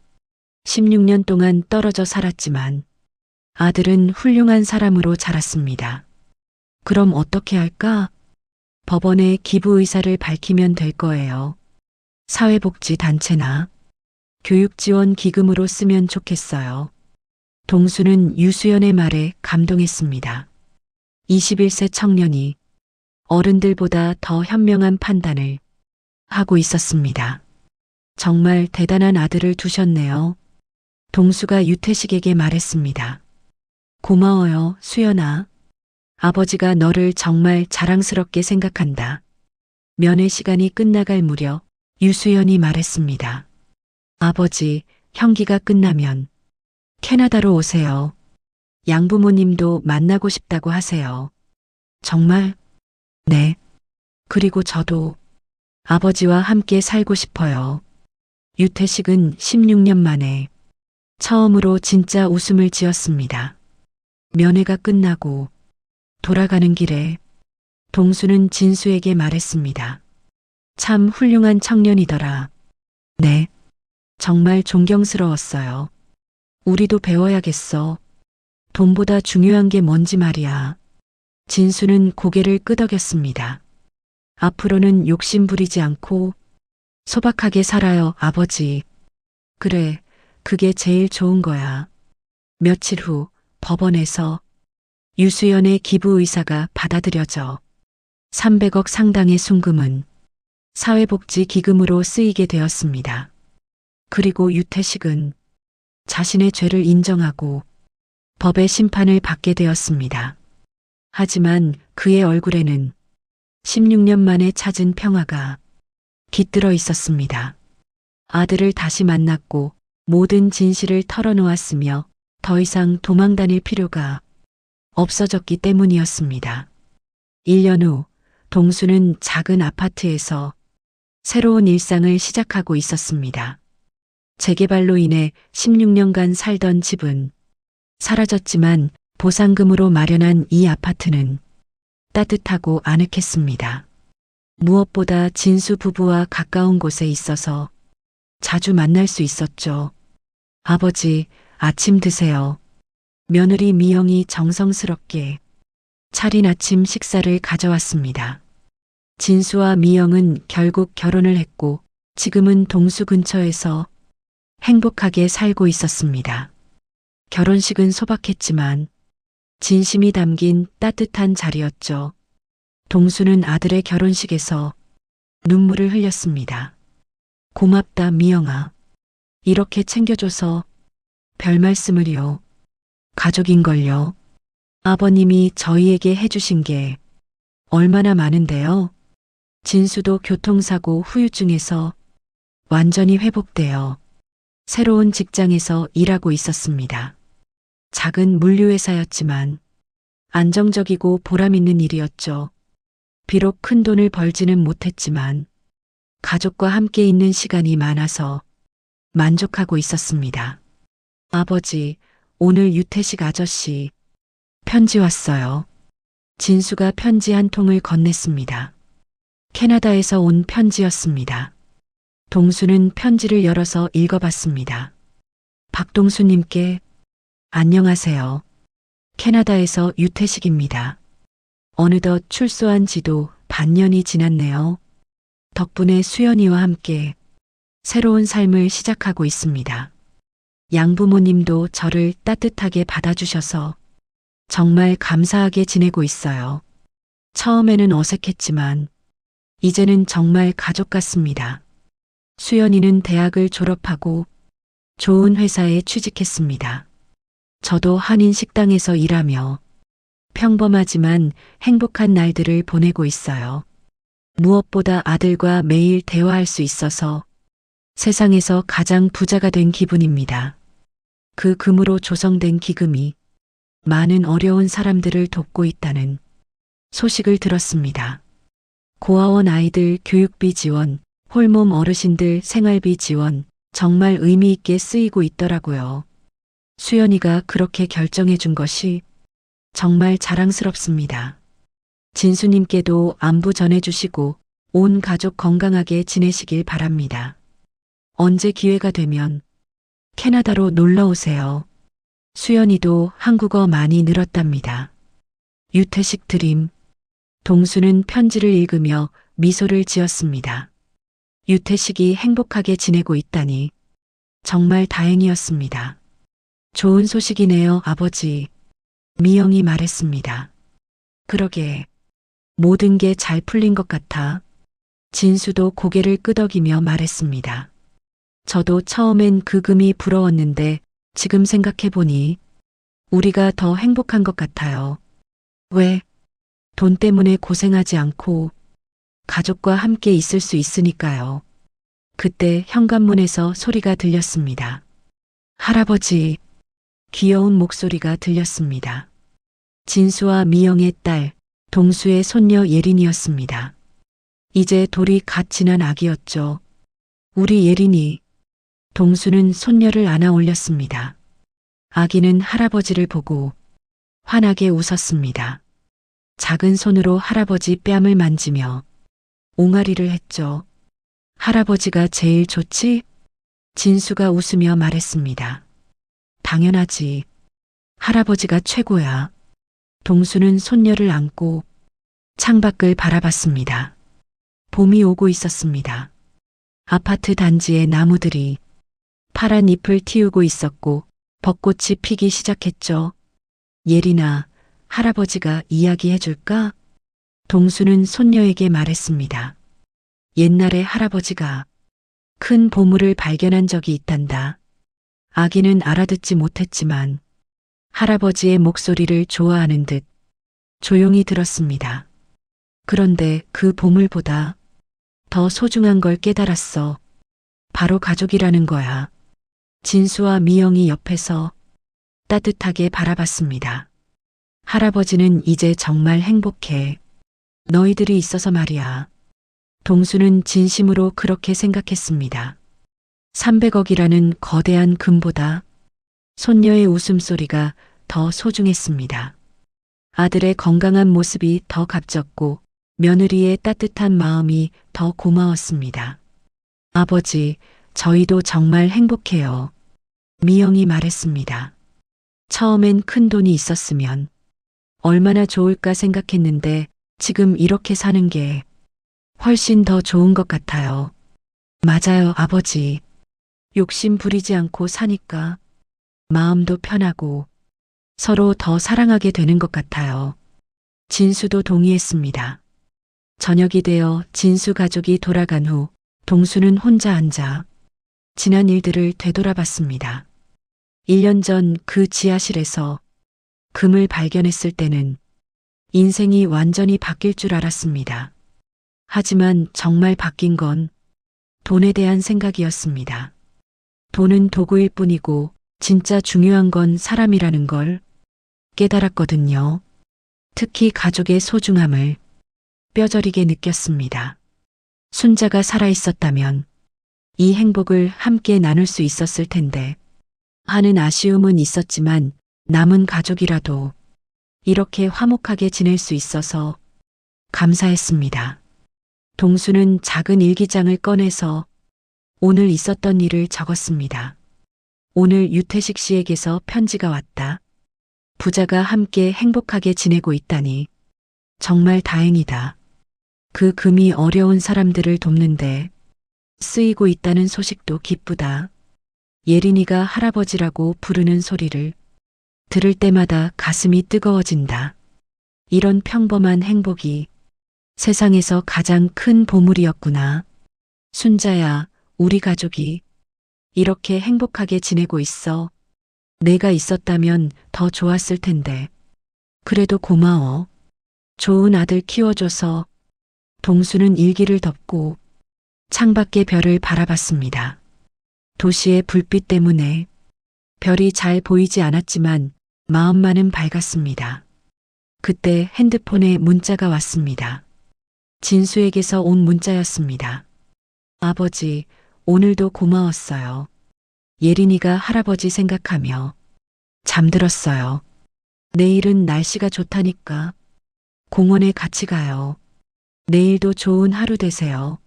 16년 동안 떨어져 살았지만 아들은 훌륭한 사람으로 자랐습니다. 그럼 어떻게 할까? 법원에 기부 의사를 밝히면 될 거예요. 사회복지단체나 교육지원기금으로 쓰면 좋겠어요. 동수는 유수연의 말에 감동했습니다. 21세 청년이 어른들보다 더 현명한 판단을 하고 있었습니다. 정말 대단한 아들을 두셨네요. 동수가 유태식에게 말했습니다. 고마워요, 수연아. 아버지가 너를 정말 자랑스럽게 생각한다. 면회 시간이 끝나갈 무렵 유수연이 말했습니다. 아버지, 형기가 끝나면 캐나다로 오세요. 양부모님도 만나고 싶다고 하세요. 정말? 네. 그리고 저도 아버지와 함께 살고 싶어요. 유태식은 16년 만에 처음으로 진짜 웃음을 지었습니다. 면회가 끝나고 돌아가는 길에 동수는 진수에게 말했습니다. 참 훌륭한 청년이더라. 네. 정말 존경스러웠어요. 우리도 배워야겠어. 돈보다 중요한 게 뭔지 말이야. 진수는 고개를 끄덕였습니다. 앞으로는 욕심 부리지 않고 소박하게 살아요, 아버지. 그래, 그게 제일 좋은 거야. 며칠 후 법원에서 유수연의 기부 의사가 받아들여져 300억 상당의 순금은 사회복지기금으로 쓰이게 되었습니다. 그리고 유태식은 자신의 죄를 인정하고 법의 심판을 받게 되었습니다. 하지만 그의 얼굴에는 16년 만에 찾은 평화가 깃들어 있었습니다. 아들을 다시 만났고 모든 진실을 털어놓았으며 더 이상 도망 다닐 필요가 없어졌기 때문이었습니다. 1년 후 동수는 작은 아파트에서 새로운 일상을 시작하고 있었습니다. 재개발로 인해 16년간 살던 집은 사라졌지만 보상금으로 마련한 이 아파트는 따뜻하고 아늑했습니다. 무엇보다 진수 부부와 가까운 곳에 있어서 자주 만날 수 있었죠. 아버지, 아침 드세요. 며느리 미영이 정성스럽게 차린 아침 식사를 가져왔습니다. 진수와 미영은 결국 결혼을 했고 지금은 동수 근처에서 행복하게 살고 있었습니다. 결혼식은 소박했지만 진심이 담긴 따뜻한 자리였죠. 동수는 아들의 결혼식에서 눈물을 흘렸습니다. 고맙다, 미영아. 이렇게 챙겨줘서 별 말씀을요. 가족인걸요. 아버님이 저희에게 해주신 게 얼마나 많은데요. 진수도 교통사고 후유증에서 완전히 회복되어 새로운 직장에서 일하고 있었습니다. 작은 물류회사였지만 안정적이고 보람있는 일이었죠. 비록 큰 돈을 벌지는 못했지만 가족과 함께 있는 시간이 많아서 만족하고 있었습니다. 아버지, 오늘 유태식 아저씨 편지 왔어요. 진수가 편지 한 통을 건넸습니다. 캐나다에서 온 편지였습니다. 동수는 편지를 열어서 읽어봤습니다. 박동수님께 안녕하세요. 캐나다에서 유태식입니다. 어느덧 출소한 지도 반년이 지났네요. 덕분에 수연이와 함께 새로운 삶을 시작하고 있습니다. 양부모님도 저를 따뜻하게 받아주셔서 정말 감사하게 지내고 있어요. 처음에는 어색했지만 이제는 정말 가족 같습니다. 수연이는 대학을 졸업하고 좋은 회사에 취직했습니다. 저도 한인 식당에서 일하며 평범하지만 행복한 날들을 보내고 있어요. 무엇보다 아들과 매일 대화할 수 있어서 세상에서 가장 부자가 된 기분입니다. 그 금으로 조성된 기금이 많은 어려운 사람들을 돕고 있다는 소식을 들었습니다. 고아원 아이들 교육비 지원, 홀몸 어르신들 생활비 지원, 정말 의미 있게 쓰이고 있더라고요. 수연이가 그렇게 결정해 준 것이 정말 자랑스럽습니다. 진수님께도 안부 전해주시고 온 가족 건강하게 지내시길 바랍니다. 언제 기회가 되면 캐나다로 놀러 오세요. 수연이도 한국어 많이 늘었답니다. 유태식 드림. 동수는 편지를 읽으며 미소를 지었습니다. 유태식이 행복하게 지내고 있다니 정말 다행이었습니다. 좋은 소식이네요, 아버지. 미영이 말했습니다. 그러게 모든 게 잘 풀린 것 같아. 진수도 고개를 끄덕이며 말했습니다. 저도 처음엔 그 금이 부러웠는데 지금 생각해보니 우리가 더 행복한 것 같아요. 왜? 돈 때문에 고생하지 않고 가족과 함께 있을 수 있으니까요. 그때 현관문에서 소리가 들렸습니다. 할아버지, 귀여운 목소리가 들렸습니다. 진수와 미영의 딸, 동수의 손녀 예린이었습니다. 이제 돌이 갓 지난 아기였죠. 우리 예린이. 동수는 손녀를 안아 올렸습니다. 아기는 할아버지를 보고 환하게 웃었습니다. 작은 손으로 할아버지 뺨을 만지며 옹알이를 했죠. 할아버지가 제일 좋지? 진수가 웃으며 말했습니다. 당연하지. 할아버지가 최고야. 동수는 손녀를 안고 창밖을 바라봤습니다. 봄이 오고 있었습니다. 아파트 단지의 나무들이 파란 잎을 틔우고 있었고 벚꽃이 피기 시작했죠. 예린아, 할아버지가 이야기해 줄까? 동수는 손녀에게 말했습니다. 옛날에 할아버지가 큰 보물을 발견한 적이 있단다. 아기는 알아듣지 못했지만 할아버지의 목소리를 좋아하는 듯 조용히 들었습니다. 그런데 그 보물보다 더 소중한 걸 깨달았어. 바로 가족이라는 거야. 진수와 미영이 옆에서 따뜻하게 바라봤습니다. 할아버지는 이제 정말 행복해. 너희들이 있어서 말이야. 동수는 진심으로 그렇게 생각했습니다. 300억이라는 거대한 금보다 손녀의 웃음소리가 더 소중했습니다. 아들의 건강한 모습이 더 값졌고 며느리의 따뜻한 마음이 더 고마웠습니다. 아버지, 저희도 정말 행복해요. 미영이 말했습니다. 처음엔 큰 돈이 있었으면 얼마나 좋을까 생각했는데 지금 이렇게 사는 게 훨씬 더 좋은 것 같아요. 맞아요, 아버지. 욕심 부리지 않고 사니까 마음도 편하고 서로 더 사랑하게 되는 것 같아요. 진수도 동의했습니다. 저녁이 되어 진수 가족이 돌아간 후 동수는 혼자 앉아 지난 일들을 되돌아봤습니다. 1년 전 그 지하실에서 금을 발견했을 때는 인생이 완전히 바뀔 줄 알았습니다. 하지만 정말 바뀐 건 돈에 대한 생각이었습니다. 돈은 도구일 뿐이고 진짜 중요한 건 사람이라는 걸 깨달았거든요. 특히 가족의 소중함을 뼈저리게 느꼈습니다. 순자가 살아있었다면 이 행복을 함께 나눌 수 있었을 텐데 하는 아쉬움은 있었지만 남은 가족이라도 이렇게 화목하게 지낼 수 있어서 감사했습니다. 동수는 작은 일기장을 꺼내서 오늘 있었던 일을 적었습니다. 오늘 유태식 씨에게서 편지가 왔다. 부자가 함께 행복하게 지내고 있다니 정말 다행이다. 그 금이 어려운 사람들을 돕는데 쓰이고 있다는 소식도 기쁘다. 예린이가 할아버지라고 부르는 소리를 들을 때마다 가슴이 뜨거워진다. 이런 평범한 행복이 세상에서 가장 큰 보물이었구나. 순자야, 우리 가족이 이렇게 행복하게 지내고 있어. 내가 있었다면 더 좋았을 텐데. 그래도 고마워. 좋은 아들 키워줘서. 동수는 일기를 덮고 창밖의 별을 바라봤습니다. 도시의 불빛 때문에 별이 잘 보이지 않았지만 마음만은 밝았습니다. 그때 핸드폰에 문자가 왔습니다. 진수에게서 온 문자였습니다. 아버지, 오늘도 고마웠어요. 예린이가 할아버지 생각하며 잠들었어요. 내일은 날씨가 좋다니까 공원에 같이 가요. 내일도 좋은 하루 되세요.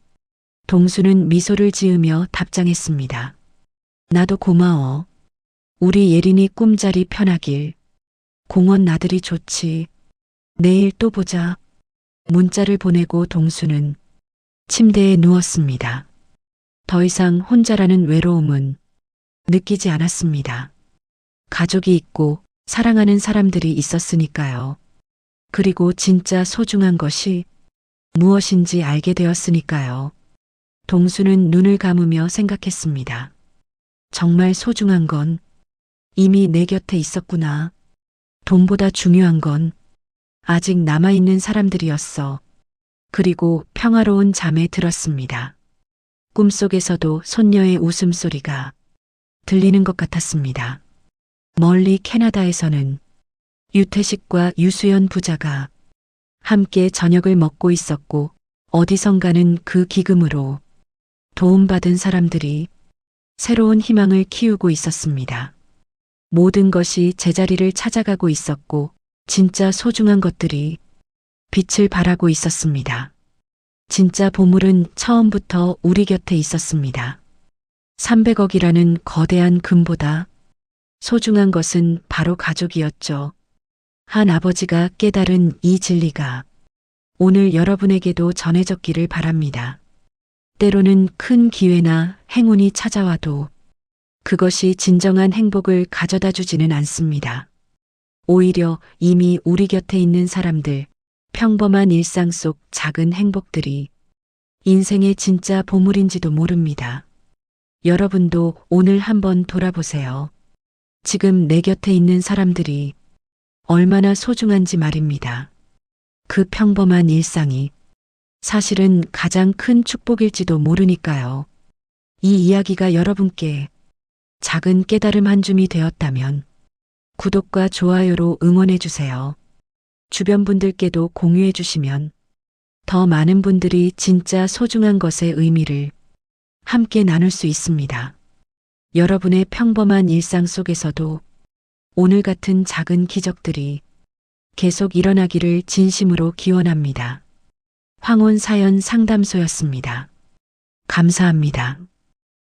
동수는 미소를 지으며 답장했습니다. 나도 고마워. 우리 예린이 꿈자리 편하길. 공원 나들이 좋지. 내일 또 보자. 문자를 보내고 동수는 침대에 누웠습니다. 더 이상 혼자라는 외로움은 느끼지 않았습니다. 가족이 있고 사랑하는 사람들이 있었으니까요. 그리고 진짜 소중한 것이 무엇인지 알게 되었으니까요. 동수는 눈을 감으며 생각했습니다. 정말 소중한 건 이미 내 곁에 있었구나. 돈보다 중요한 건 아직 남아있는 사람들이었어. 그리고 평화로운 잠에 들었습니다. 꿈속에서도 손녀의 웃음소리가 들리는 것 같았습니다. 멀리 캐나다에서는 유태식과 유수연 부자가 함께 저녁을 먹고 있었고 어디선가는 그 기금으로 도움받은 사람들이 새로운 희망을 키우고 있었습니다. 모든 것이 제자리를 찾아가고 있었고 진짜 소중한 것들이 빛을 발하고 있었습니다. 진짜 보물은 처음부터 우리 곁에 있었습니다. 300억이라는 거대한 금보다 소중한 것은 바로 가족이었죠. 한 아버지가 깨달은 이 진리가 오늘 여러분에게도 전해졌기를 바랍니다. 때로는 큰 기회나 행운이 찾아와도 그것이 진정한 행복을 가져다 주지는 않습니다. 오히려 이미 우리 곁에 있는 사람들, 평범한 일상 속 작은 행복들이 인생의 진짜 보물인지도 모릅니다. 여러분도 오늘 한번 돌아보세요. 지금 내 곁에 있는 사람들이 얼마나 소중한지 말입니다. 그 평범한 일상이 사실은 가장 큰 축복일지도 모르니까요. 이 이야기가 여러분께 작은 깨달음 한 줌이 되었다면 구독과 좋아요로 응원해 주세요. 주변 분들께도 공유해 주시면 더 많은 분들이 진짜 소중한 것의 의미를 함께 나눌 수 있습니다. 여러분의 평범한 일상 속에서도 오늘 같은 작은 기적들이 계속 일어나기를 진심으로 기원합니다. 황혼 사연 상담소였습니다. 감사합니다.